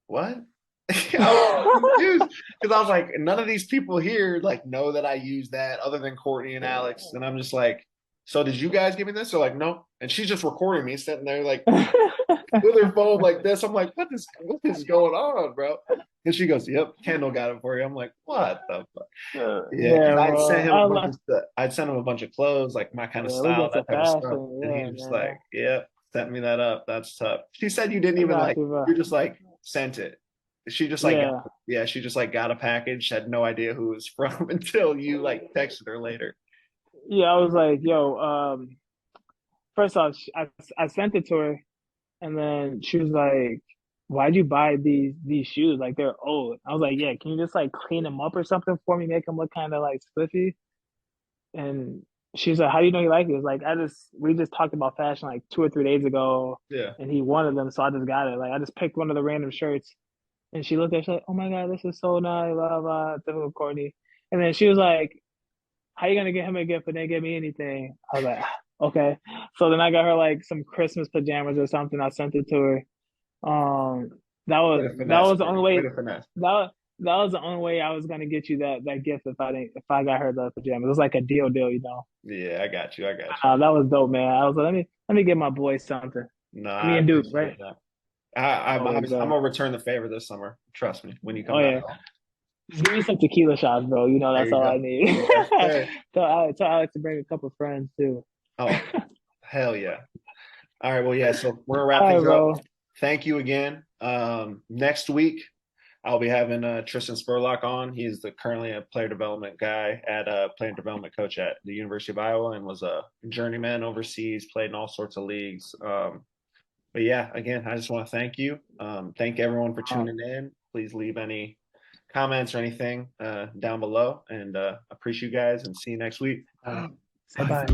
what? I was confused because I was like, none of these people here know that I use that other than Courtney and Alex. And I'm just like, so did you guys give me this? They're like, no. And she's just recording me sitting there with her phone like this. I'm like, what is going on, bro? And she goes, yep, Kendale got it for you. I'm like, what the fuck? Yeah, I'd sent him a bunch of clothes, like my kind of style, that type of stuff. And he was just like, yep, sent me that up. That's tough. She said you didn't even you just sent it. She just she just got a package, had no idea who it was from until you texted her later.
Yeah, I was like, yo, first off, I sent it to her, and then she was like, why'd you buy these shoes? Like, they're old. I was like, yeah, can you just clean them up or something for me, make them look kind of spiffy? And she's like, how do you know you like it? It's like, we just talked about fashion 2 or 3 days ago.
Yeah.
And he wanted them, so I just got it. I just picked one of the random shirts. And she looked at it, she's like, oh my God, this is so nice, blah, blah, typical Courtney. And then she was like, how you gonna get him a gift but didn't get me anything? I was like, okay. So then I got her some Christmas pajamas or something. I sent it to her. That was the only way that was the only way I was gonna get you that gift if I got her the pajamas. It was like a deal, you know.
Yeah, I got you.
That was dope, man. I was like, let me get my boy something.
No,
me and Duke, right?
I'm gonna return the favor this summer. Trust me, when you come back.
Yeah. Give me some tequila shots, bro. You know, that's all I need. Tell Alex to bring a couple friends too.
Oh, hell yeah. All right, well, yeah, so we're gonna wrap things up. Thank you again. Next week, I'll be having Tristan Spurlock on. He's currently a player development guy player development coach at the University of Iowa and was a journeyman overseas, played in all sorts of leagues. But yeah, again, I just want to thank you. Thank everyone for tuning in. Please leave any comments or anything down below, and appreciate you guys and see you next week.
Say bye.